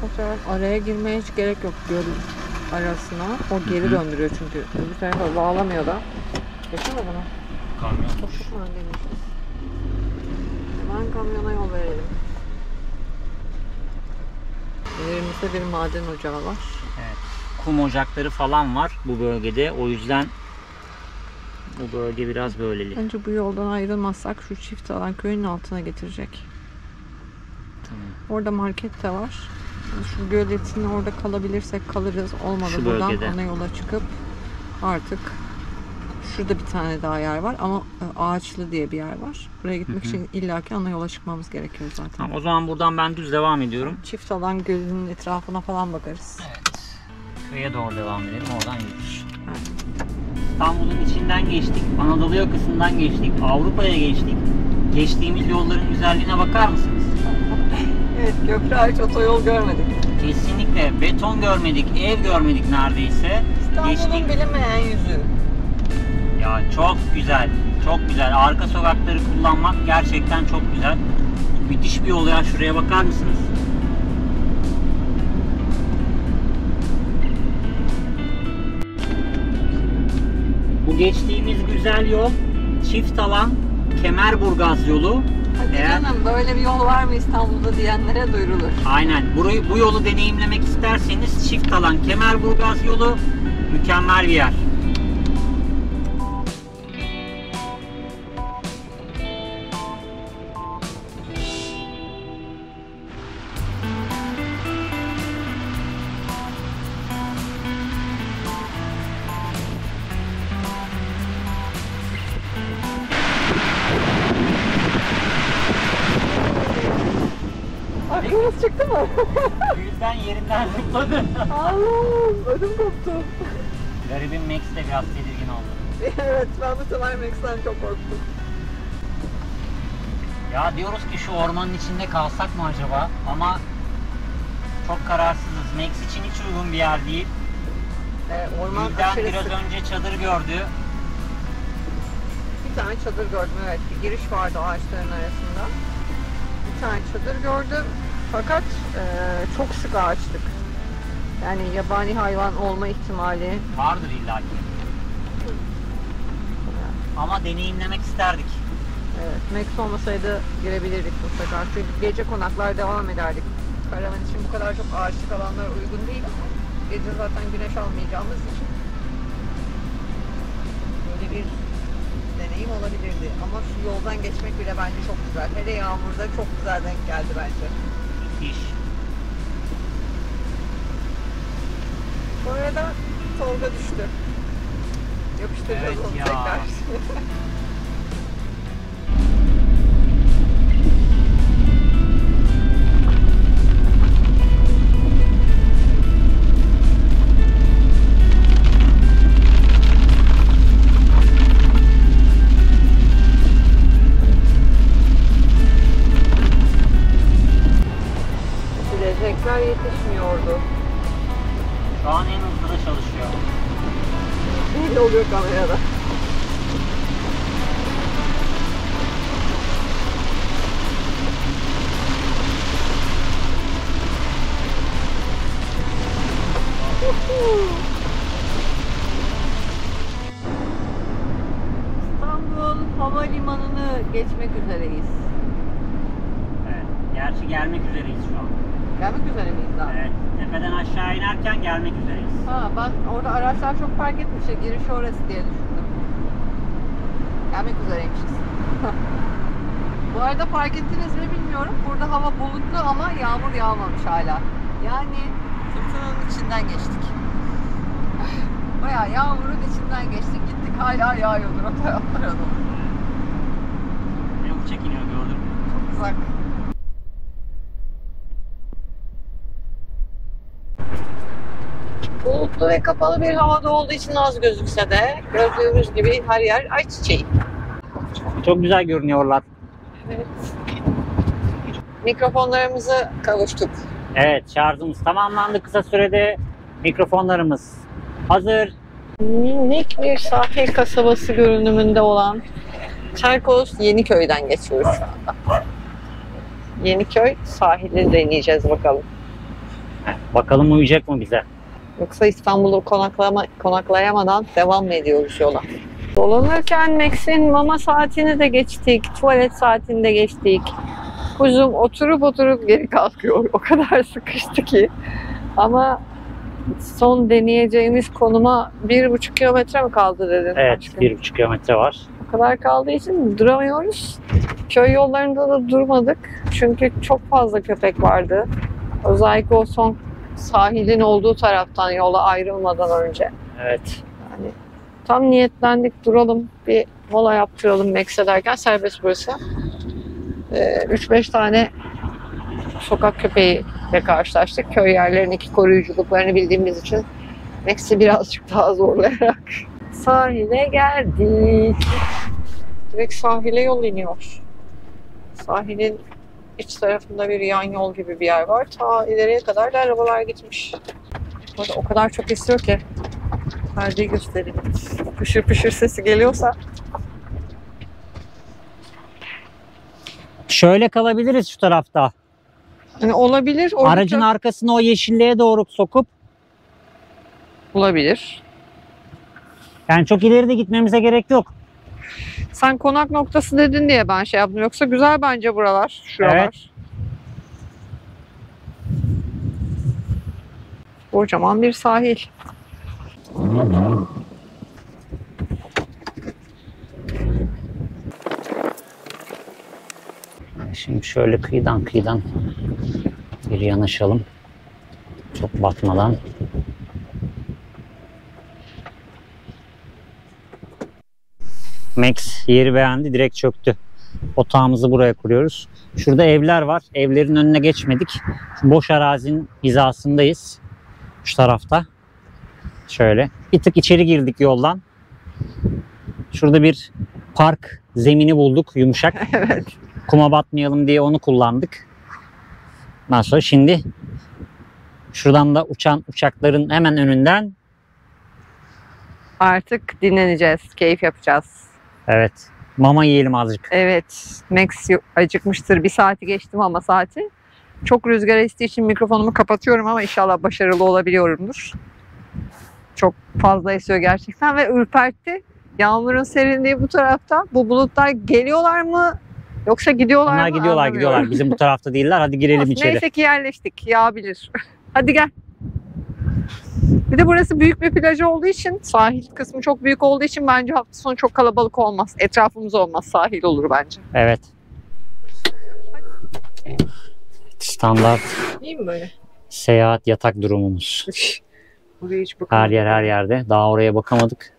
O taraf araya girmeye hiç gerek yok göl arasına. O geri döndürüyor çünkü. Öbür tarafa bağlamıyor da. Geçemedi mi? Kamyon. Çok mu öndeymişiz? Hemen kamyona yol verelim. İlerimizde bir maden ocağı var. Evet. Kum ocakları falan var bu bölgede. O yüzden bu bölge biraz böyleli. Bence bu yoldan ayrılmazsak şu çift alan köyün altına getirecek. Tamam. Orada market de var. Şu göletin orada kalabilirsek kalırız. Olmadı Şu buradan bölgede. ana yola çıkıp artık şurada bir tane daha yer var ama ağaçlı diye bir yer var. Buraya gitmek için illaki ana yola çıkmamız gerekiyor zaten. Tamam, o zaman buradan ben düz devam ediyorum. Çift alan gölünün etrafına falan bakarız. Evet. Köye doğru devam edelim. Oradan yürüyüş. İstanbul'un içinden geçtik. Anadolu yakasından geçtik. Avrupa'ya geçtik. Geçtiğimiz yolların güzelliğine bakar mısınız? Evet, köprü hariç otoyol görmedik. Kesinlikle beton görmedik, ev görmedik neredeyse. İstanbul'un bilinmeyen yüzü. Ya çok güzel, çok güzel. Arka sokakları kullanmak gerçekten çok güzel. Müthiş bir yol ya. Şuraya bakar mısınız? Bu geçtiğimiz güzel yol çift alan Kemerburgaz yolu. Hadi Eğer- canım, böyle bir yol var mı İstanbul'da diyenlere duyurulur. Aynen. Bu yolu deneyimlemek isterseniz çift alan Kemerburgaz yolu mükemmel bir yer. Aklınız çıktı mı? Bu yüzden yerinden zıpladı. Allah'ım, ödüm koptu. Garibim Max de biraz tedirgin oldu. Evet, ben bu sefer Max'ten çok korktum. Ya diyoruz ki şu ormanın içinde kalsak mı acaba? Ama çok kararsızız. Max için hiç uygun bir yer değil. Orman Gülden aşırı biraz sık. önce çadır gördü. Bir tane çadır gördüm, evet. Bir giriş vardı ağaçların arasında. Bir tane çadır gördüm. Fakat çok sık ağaçlık. Yani yabani hayvan olma ihtimali. Vardır illaki. Ama deneyimlemek isterdik. Evet, Max olmasaydı girebilirdik mutlaka. Çünkü gece konaklar devam ederdik. Karavan için bu kadar çok ağaçlık alanlar uygun değil ama gece zaten güneş almayacağımız için böyle bir deneyim olabilirdi. Ama şu yoldan geçmek bile bence çok güzel. Hele yağmurda çok güzel denk geldi bence. Müthiş. Bu arada Tolga düştü. Yapıştıracağız Evet onu ya. tekrar. Silecekler yetişmiyordu. Şu an en hızlı da çalışıyor. Belli oluyor kamerada. İstanbul Havalimanı'nı geçmek üzereyiz. Evet. Gerçi gelmek üzereyiz şu an. Gelmek üzere miyiz daha? Evet. Tepeden aşağı inerken gelmek üzereyiz. Ha, ben orada araçlar çok park etmiş ya, girişi orası diye düşündüm. Gelmek üzereymişiz. Bu arada fark ettiniz mi bilmiyorum. Burada hava bulutlu ama yağmur yağmamış hala. Yani fırtınanın içinden geçtik. Bayağı yağmurun içinden geçtik. Gittik hala yağıyordur o taraflara doğru. Ne uçak iniyor gördün mü? Çok uzak. Bulutlu ve kapalı bir havada olduğu için az gözükse de gördüğümüz gibi her yer ayçiçeği. Çok güzel görünüyorlar. Evet. Mikrofonlarımızı kavuştuk. Evet, şarjımız tamamlandı kısa sürede. Mikrofonlarımız hazır. Minik bir sahil kasabası görünümünde olan Terkos Yeniköy'den geçiyoruz şu anda. Yeniköy sahilini deneyeceğiz bakalım. Bakalım uyacak mı bize? Yoksa İstanbul'u konaklayamadan devam mı ediyoruz yola? Dolanırken Max'in mama saatini de geçtik. Tuvalet saatini de geçtik. Kuzum oturup geri kalkıyor. O kadar sıkıştı ki. Ama son deneyeceğimiz konuma 1,5 kilometre mi kaldı dedin? Evet, aşkım? 1,5 kilometre var. O kadar kaldığı için duramıyoruz. Köy yollarında da durmadık. Çünkü çok fazla köpek vardı. Özellikle o son sahilin olduğu taraftan yola ayrılmadan önce. Evet. Yani tam niyetlendik duralım, bir mola yaptıralım Max'e derken serbest burası. 3-5 tane sokak köpeğiyle karşılaştık. Köy yerlerindeki koruyuculuklarını bildiğimiz için Max'i birazcık daha zorlayarak sahile geldik. Direkt sahile yol iniyor. Sahilin iç tarafında bir yan yol gibi bir yer var. Ta ileriye kadar da arabalar gitmiş. Burada o kadar çok esiyor ki perdeyi göstereyim. Pışır pışır sesi geliyorsa. Şöyle kalabiliriz şu tarafta. Yani olabilir. Aracın arkasını o yeşilliğe doğru sokup olabilir. yani çok ileri de gitmemize gerek yok. Sen konak noktası dedin diye ben şey yaptım. Yoksa güzel bence buralar. Şuralar. Evet. Kocaman bir sahil. Şimdi şöyle kıyıdan bir yanaşalım. Çok batmadan. Max yeri beğendi, direkt çöktü. Otağımızı buraya kuruyoruz. Şurada evler var. Evlerin önüne geçmedik. Şu boş arazinin hizasındayız. Şu tarafta. Şöyle. Bir tık içeri girdik yoldan. Şurada bir park zemini bulduk. Yumuşak. Evet. Kuma batmayalım diye onu kullandık. Ondan sonra şimdi şuradan da uçan uçakların hemen önünden Artık dinleneceğiz. Keyif yapacağız. evet mama yiyelim azıcık. Evet. Max acıkmıştır. Bir saati geçtim ama saati. Çok rüzgar estiği için mikrofonumu kapatıyorum ama inşallah başarılı olabiliyorumdur. Çok fazla esiyor gerçekten ve ürpertti. Yağmurun serinliği bu tarafta. Bu bulutlar geliyorlar mı? Yoksa gidiyorlar Onlar mı? gidiyorlar Anlamıyorum. Bizim bu tarafta değiller. Hadi girelim Olsun, içeri. neyse ki yerleştik. Yağabilir. Hadi gel. Bir de burası büyük bir plaj olduğu için, sahil kısmı çok büyük olduğu için bence hafta sonu çok kalabalık olmaz. Etrafımız olmaz. Sahil olur bence. Evet. Standart İyi mi böyle? seyahat yatak durumumuz. Buraya hiç bakalım. Her yerde. Daha oraya bakamadık.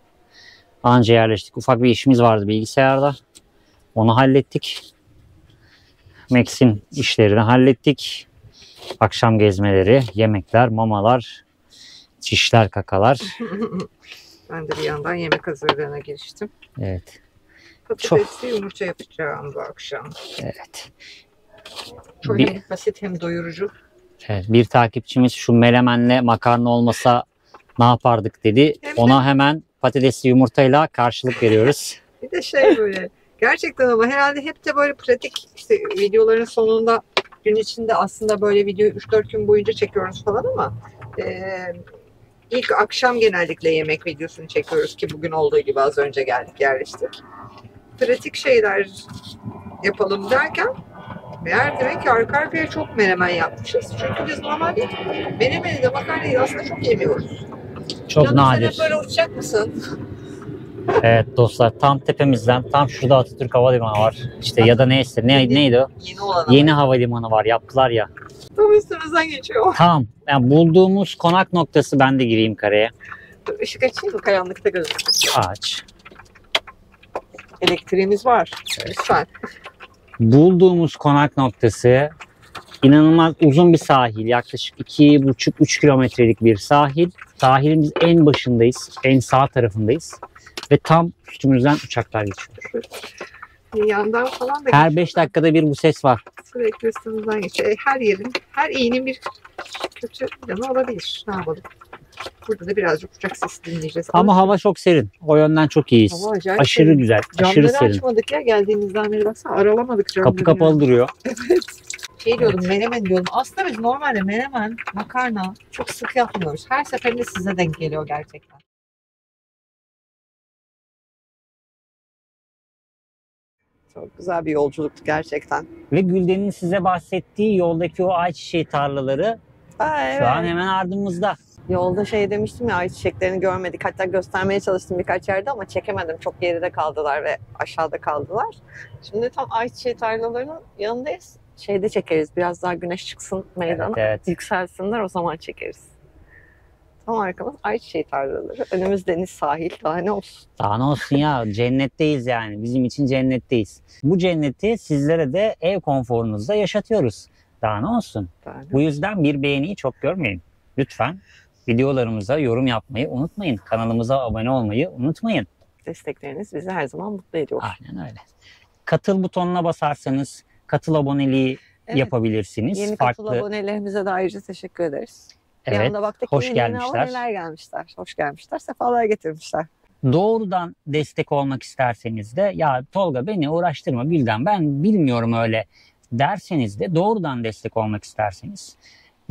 Anca yerleştik. Ufak bir işimiz vardı bilgisayarda. Onu hallettik. Max'in işlerini hallettik. Akşam gezmeleri, yemekler, mamalar, çişler, kakalar. Ben de bir yandan yemek hazırlığına giriştim. Evet. Patatesli yumurta yapacağım bu akşam. Evet. Çok Bir- hem basit hem doyurucu. Evet, bir takipçimiz şu melemenle makarna olmasa ne yapardık dedi. Hem de- Ona hemen patatesli yumurtayla karşılık veriyoruz. Bir de şey böyle gerçekten ama herhalde hep de böyle pratik işte videoların sonunda gün içinde aslında böyle videoyu 3-4 gün boyunca çekiyoruz falan ama ilk akşam genellikle yemek videosunu çekiyoruz ki bugün olduğu gibi az önce geldik yerleştik. Pratik şeyler yapalım derken meğer demek ki arka arkaya çok menemen yapmışız. Çünkü biz normalde menemeni de makarnayı aslında çok yemiyoruz. Çok Canım nadir. sen hep böyle uçacak mısın? Evet dostlar, tam tepemizden, tam şurada Atatürk Havalimanı var. İşte ya da neyse neydi o? Yeni olan Yeni havalimanı var, yaptılar ya. tam üstümüzden geçiyor. Tam yani bulduğumuz konak noktası, ben de gireyim kareye. Işık açayım mı? Karanlıkta gözüküyor. Aç. Elektriğimiz var. Lütfen. Bulduğumuz konak noktası inanılmaz uzun bir sahil. Yaklaşık 2,5-3 kilometrelik bir sahil. Sahilin en başındayız. En sağ tarafındayız. Ve tam üstümüzden uçaklar geçiyor. Bir yandan falan da Her 5 dakikada bir bu ses var. sürekli üstümüzden geçiyor. Her yerin, her iyinin bir kötü yanı olabilir. Ne yapalım? Burada da birazcık uçak sesi dinleyeceğiz. Ama hava çok serin. O yönden çok iyiyiz. Hava acayip Aşırı serin. güzel. Aşırı Camları serin. açmadık ya geldiğimizden beri baksana aralamadık camları. Kapı kapalı duruyor. Şey diyordum menemen diyordum. Aslında biz normalde menemen, makarna çok sık yapmıyoruz. Her seferinde size denk geliyor gerçekten. Çok güzel bir yolculuktu gerçekten. Ve Gülden'in size bahsettiği yoldaki o ayçiçeği tarlaları Aa, şu an hemen ardımızda. Yolda şey demiştim ya, ayçiçeklerini görmedik. Hatta göstermeye çalıştım birkaç yerde ama çekemedim. Çok geride kaldılar ve aşağıda kaldılar. Şimdi tam ayçiçeği tarlalarının yanındayız. Şeyde çekeriz. Biraz daha güneş çıksın meydana. Evet. Yükselsinler, o zaman çekeriz. Tam arkamız ayçiçeği tarlaları. Önümüz deniz, sahil. Daha ne olsun. Daha ne olsun ya, cennetteyiz yani. Bizim için cennetteyiz. Bu cenneti sizlere de ev konforunuzda yaşatıyoruz. Daha ne olsun. Daha ne? Bu yüzden bir beğeniyi çok görmeyin. Lütfen videolarımıza yorum yapmayı unutmayın. Kanalımıza abone olmayı unutmayın. Destekleriniz bizi her zaman mutlu ediyor. Aynen öyle. Katıl butonuna basarsanız katıl aboneliği Evet. yapabilirsiniz. Yeni katıl abonelerimize de ayrıca teşekkür ederiz. Bir Evet, anda baktık hoş yeni gelmişler. aboneler gelmişler. Hoş gelmişler. Sefalar getirmişler. Doğrudan destek olmak isterseniz de ya Tolga beni uğraştırma Gülden, ben bilmiyorum öyle derseniz de, doğrudan destek olmak isterseniz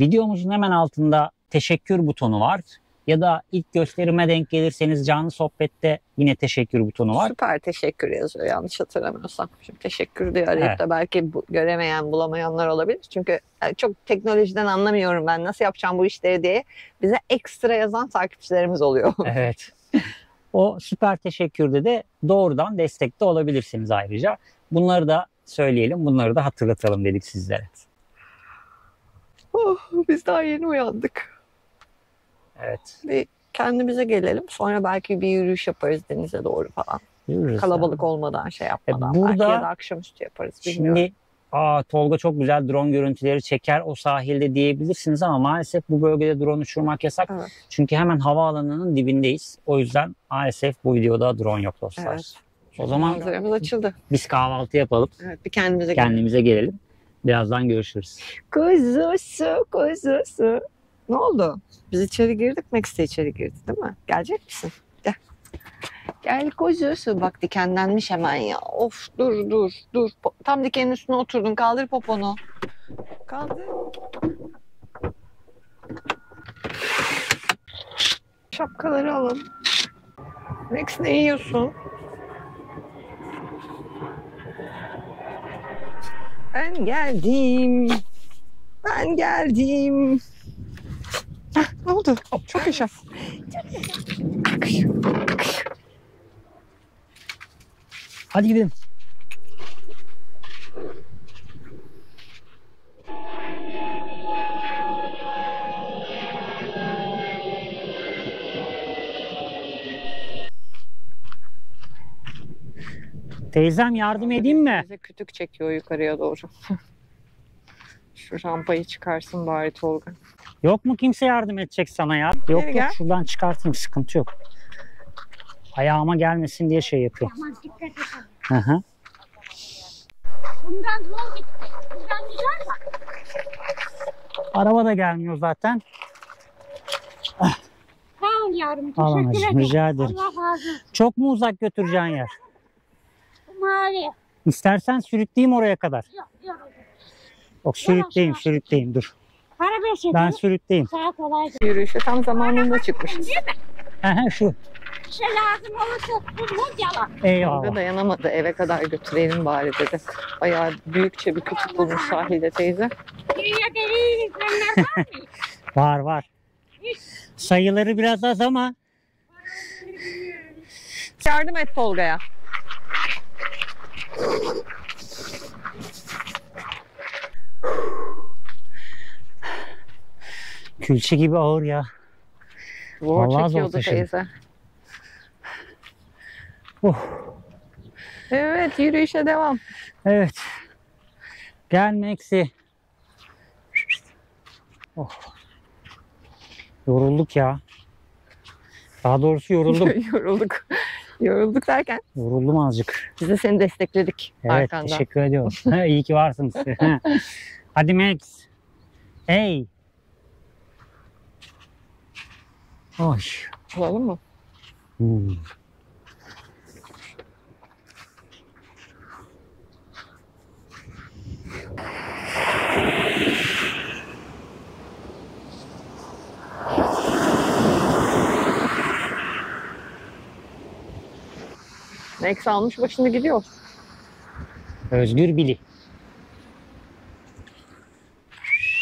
videomuzun hemen altında teşekkür butonu var. Ya da ilk gösterime denk gelirseniz canlı sohbette yine teşekkür butonu var. Süper teşekkür yazıyor yanlış hatırlamıyorsam. Şimdi teşekkür diye arayıp Evet. da belki göremeyen, bulamayanlar olabilir. Çünkü çok teknolojiden anlamıyorum ben, nasıl yapacağım bu işleri diye bize ekstra yazan takipçilerimiz oluyor. Evet. O süper teşekkürde de doğrudan destekte olabilirsiniz ayrıca. Bunları da söyleyelim, bunları da hatırlatalım dedik sizlere. Oh, biz daha yeni uyandık. Evet. Bir kendimize gelelim. Sonra belki bir yürüyüş yaparız denize doğru falan. Yürürüz Kalabalık ya. olmadan, şey yapmadan. Burada- Belki ya da akşamüstü yaparız. Bilmiyorum. Şimdi Tolga çok güzel drone görüntüleri çeker o sahilde diyebilirsiniz ama maalesef bu bölgede drone uçurmak yasak. Evet. Çünkü hemen havaalanının dibindeyiz. O yüzden maalesef bu videoda drone yok dostlar. Evet. O zaman Manzaramız açıldı. biz kahvaltı yapalım. Evet, bir kendimize gelelim. Kendimize gelelim. Birazdan görüşürüz. Kuzusu, kuzusu. Ne oldu? Biz içeri girdik, Max de içeri girdi değil mi? Gelecek misin? Gel. Gel kuzusu. Bak dikenlenmiş hemen ya. Of, dur. Tam dikenin üstüne oturdun. Kaldır poponu. Kaldır. Şapkaları alın. Max, ne yiyorsun? Ben geldim. Hah, ne oldu? Çok yaşa. Hadi gidelim. Teyzem yardım edeyim mi? Bize kütük çekiyor yukarıya doğru. Şu rampayı çıkarsın bari Tolga. Yok mu kimse yardım edecek sana ya? Yok Gel. şuradan çıkartayım, sıkıntı yok. Ayağıma gelmesin diye şey yapıyorum. Aman dikkat et. Hı hı. Bundan yol gitti. Buradan güzel bak. Araba da gelmiyor zaten. Sağ ol yavrum. Al Teşekkür anacığım, ederim. rica ederim. Allah razı olsun. Çok mu uzak götüreceğin yer? Bu mavi. İstersen sürükleyeyim oraya kadar. Yok. Yok sürükleyeyim, yavaş. sürükleyeyim dur. Para beş Ben ederim. sürükleyeyim. Sağ kolay. Yürüyüşe tam zamanında çıkmışız. Aha, şu. Bir şey lazım olursa bulmaz yalan. Tolga Eyvallah. dayanamadı, eve kadar götürelim bari dedi. Bayağı büyükçe bir kütük bulmuş sahilde teyze. Dünya deli izleyenler var mı? Var. Sayıları biraz az ama Yardım et Tolga'ya. külçe gibi ağır ya. Zor Vallahi zor çekiyordu taşıdı. teyze. Oh, Evet, yürüyüşe devam. evet. Gelme eksi. Oh. Yorulduk ya. Daha doğrusu yoruldum. Yorulduk derken Yoruldum azıcık. biz de seni destekledik Evet, arkanda. teşekkür ediyorum. İyi ki varsınız. Hadi Max. Hey. Oy. Alalım mı? Hmm. Max almış başını gidiyor. Özgür Bili.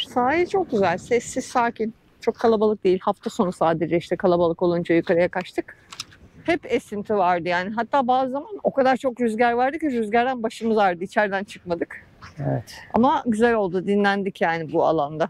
Sahil çok güzel. Sessiz, sakin. Çok kalabalık değil. Hafta sonu sadece işte kalabalık olunca yukarıya kaçtık. Hep esinti vardı yani. Hatta bazı zaman o kadar çok rüzgar vardı ki rüzgardan başımız ağrıdı. İçeriden çıkmadık. Evet. Ama güzel oldu. Dinlendik yani bu alanda.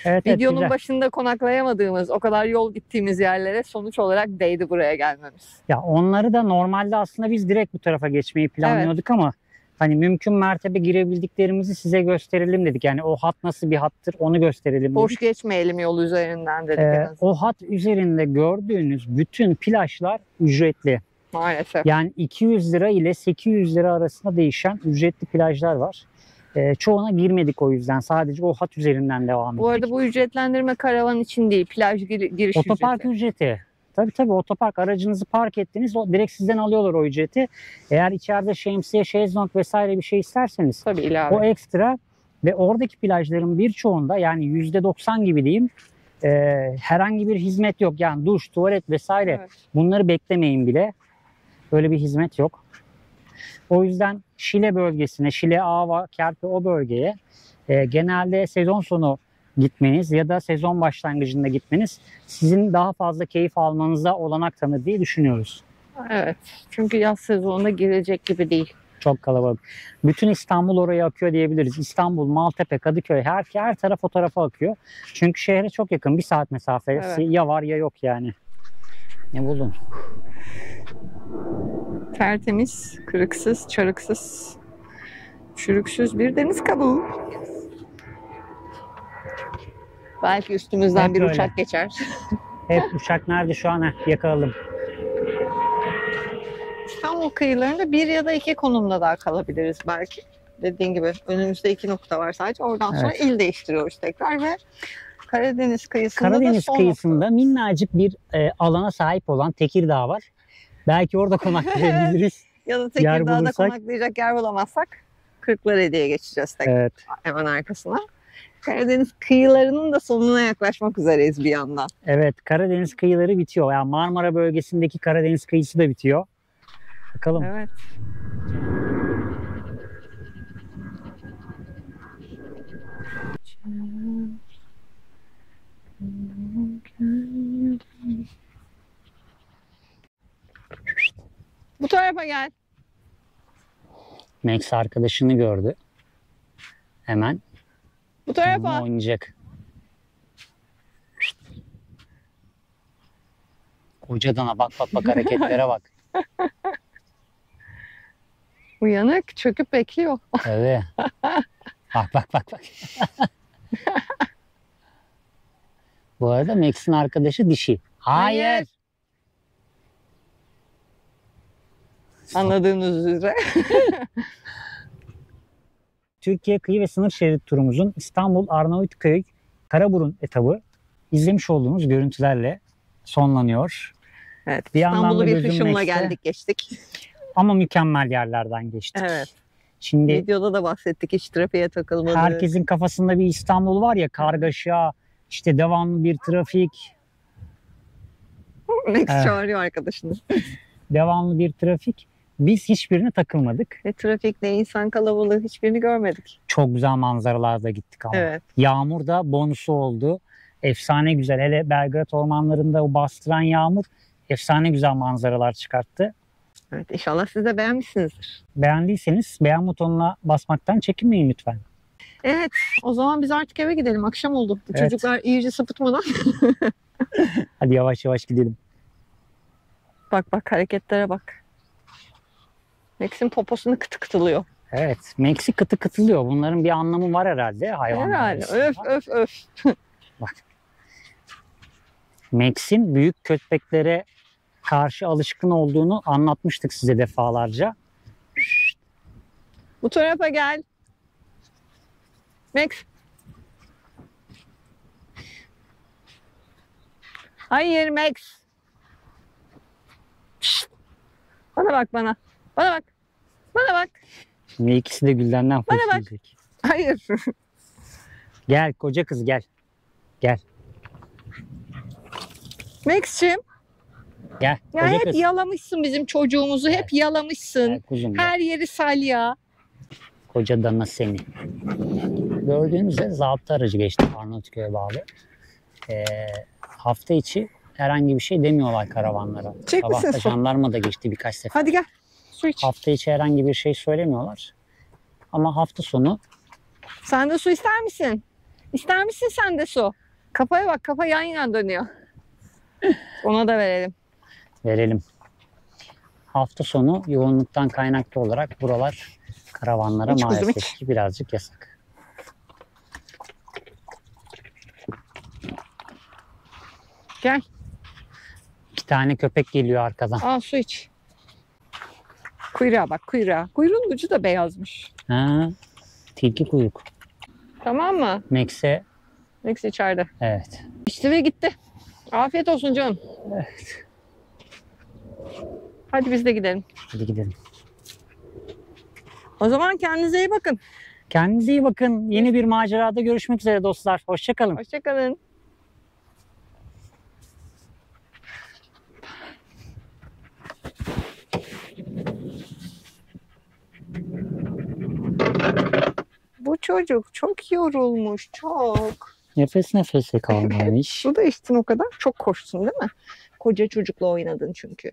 Evet, Videonun güzel. başında konaklayamadığımız, o kadar yol gittiğimiz yerlere sonuç olarak değdi buraya gelmemiz. Ya onları da normalde aslında biz direkt bu tarafa geçmeyi planlıyorduk ama hani mümkün mertebe girebildiklerimizi size gösterelim dedik. Yani o hat nasıl bir hattır onu gösterelim Boş dedik. geçmeyelim yol üzerinden dedik en azından. O hat üzerinde gördüğünüz bütün plajlar ücretli. Maalesef. Yani 200 lira ile 800 lira arasında değişen ücretli plajlar var. Çoğuna girmedik o yüzden. Sadece o hat üzerinden devam ettik. Bu arada bu ücretlendirme karavan için değil, plaj giriş Otopark ücreti. ücreti. Tabii otopark aracınızı park ettiniz. O direkt sizden alıyorlar o ücreti. Eğer içeride şemsiye, şezlong vesaire bir şey isterseniz Tabii ilave. o ekstra ve oradaki plajların birçoğunda yani %90 gibi diyeyim herhangi bir hizmet yok. Yani duş, tuvalet vesaire Evet. bunları beklemeyin bile. Öyle bir hizmet yok. O yüzden Şile bölgesine, Şile, Ava, Kerpe o bölgeye genelde sezon sonu gitmeniz ya da sezon başlangıcında gitmeniz sizin daha fazla keyif almanıza olanak tanır diye düşünüyoruz. Evet. Çünkü yaz sezonunda girecek gibi değil. Çok kalabalık. Bütün İstanbul oraya akıyor diyebiliriz. İstanbul, Maltepe, Kadıköy her taraf o tarafa akıyor. Çünkü şehre çok yakın. 1 saat mesafesi Evet. ya var ya yok yani. Ne buldun? Tertemiz, kırıksız, çarıksız, çürüksüz bir deniz kabuğu. Belki üstümüzden Hep bir öyle. uçak geçer. Hep uçak nerede şu an? Yakaladım. İstanbul kıyılarında 1 ya da 2 konumda daha kalabiliriz belki. Dediğin gibi önümüzde 2 nokta var sadece. Oradan sonra il değiştiriyoruz tekrar ve Karadeniz kıyısında da Karadeniz son kıyısında nokta. minnacık bir alana sahip olan Tekirdağ var. Belki orada konaklayabiliriz. Ya da yer Tekirdağ'da bulursak. konaklayacak yer bulamazsak Kırklareli'ye geçeceğiz tekrar Evet. hemen arkasına. Karadeniz kıyılarının da sonuna yaklaşmak üzereyiz bir yandan. Evet, Karadeniz kıyıları bitiyor. Yani Marmara bölgesindeki Karadeniz kıyısı da bitiyor. Bakalım. Evet. Bu tarafa gel. Max arkadaşını gördü. Hemen Bu tarafa. onunla oynayacak. Koca dana bak hareketlere bak. Uyanık, çöküp bekliyor. Evet. Bak. Bu arada Max'in arkadaşı dişi. Hayır. Anladığınız üzere. Türkiye kıyı ve sınır şerit turumuzun İstanbul Arnavutköy Karaburun etabı izlemiş olduğunuz görüntülerle sonlanıyor. Evet, Bir yandan İstanbul'u da bir gözüm hışımla Max'te. geldik geçtik. Ama mükemmel yerlerden geçtik. Evet. Şimdi Videoda da bahsettik, hiç trafiğe takılmadık. herkesin kafasında bir İstanbul var ya, kargaşa, işte devamlı bir trafik, Max Evet. çağırıyor arkadaşını. devamlı bir trafik. Biz hiçbirine takılmadık. Ne trafik ne insan kalabalığı hiçbirini görmedik. Çok güzel manzaralarda gittik ama. Evet. Yağmur da bonusu oldu. Efsane güzel. Hele Belgrad ormanlarında o bastıran yağmur efsane güzel manzaralar çıkarttı. Evet, inşallah siz de beğenmişsinizdir. Beğendiyseniz beğen butonuna basmaktan çekinmeyin lütfen. Evet, o zaman biz artık eve gidelim. Akşam oldu. Bu Evet. çocuklar iyice sapıtmadan. Hadi yavaş yavaş gidelim. Bak hareketlere bak. Max'in poposunu kıtı kıtılıyor. Evet. Max'i kıtı kıtılıyor. Bunların bir anlamı var herhalde hayvanlar Herhalde. arasında. Öf. Bak. Max'in büyük köpeklere karşı alışkın olduğunu anlatmıştık size defalarca. Bu tarafa gel. Max. Hayır Max. Şşt. Bana bak bana. Bana bak. Bana bak. Şimdi ikisi de Gülden'den Bana bak. fırçalayacak. Hayır. Gel koca kız gel. Gel. Max'cim. Gel. Ya Koca hep kız. yalamışsın bizim çocuğumuzu. Hep yalamışsın. Gel kuzum gel. Her yeri salya. Koca dana seni. Gördüğünüz üzere zabıta aracı geçti Arnavutköy'e bağlı. Hafta içi herhangi bir şey demiyorlar karavanlara. Çek misin Sabahta su? jandarma da geçti birkaç sefer. Hadi gel. Su iç. Hafta içi herhangi bir şey söylemiyorlar. Ama hafta sonu Sen de su ister misin? İster misin sen de su? Kafaya bak, kafa yan yana dönüyor. Ona da verelim. verelim. Hafta sonu yoğunluktan kaynaklı olarak buralar karavanlara İç kuzum, maalesef iç. ki birazcık yasak. Gel. 2 tane köpek geliyor arkadan. Al su iç. Kuyruğa bak, kuyruğa. Kuyruğun ucu da beyazmış. Ha, tilki kuyruk. Tamam mı? Max'e Next içeride. evet. İçti ve gitti. Afiyet olsun canım. Evet. Hadi biz de gidelim. Hadi gidelim. O zaman kendinize iyi bakın. Kendinize iyi bakın. Yeni bir macerada görüşmek üzere dostlar. Hoşçakalın. Hoşçakalın. Bu çocuk çok yorulmuş, çok. Nefes nefese kalmış. Su da içtin o kadar. Çok koştun değil mi? Koca çocukla oynadın çünkü.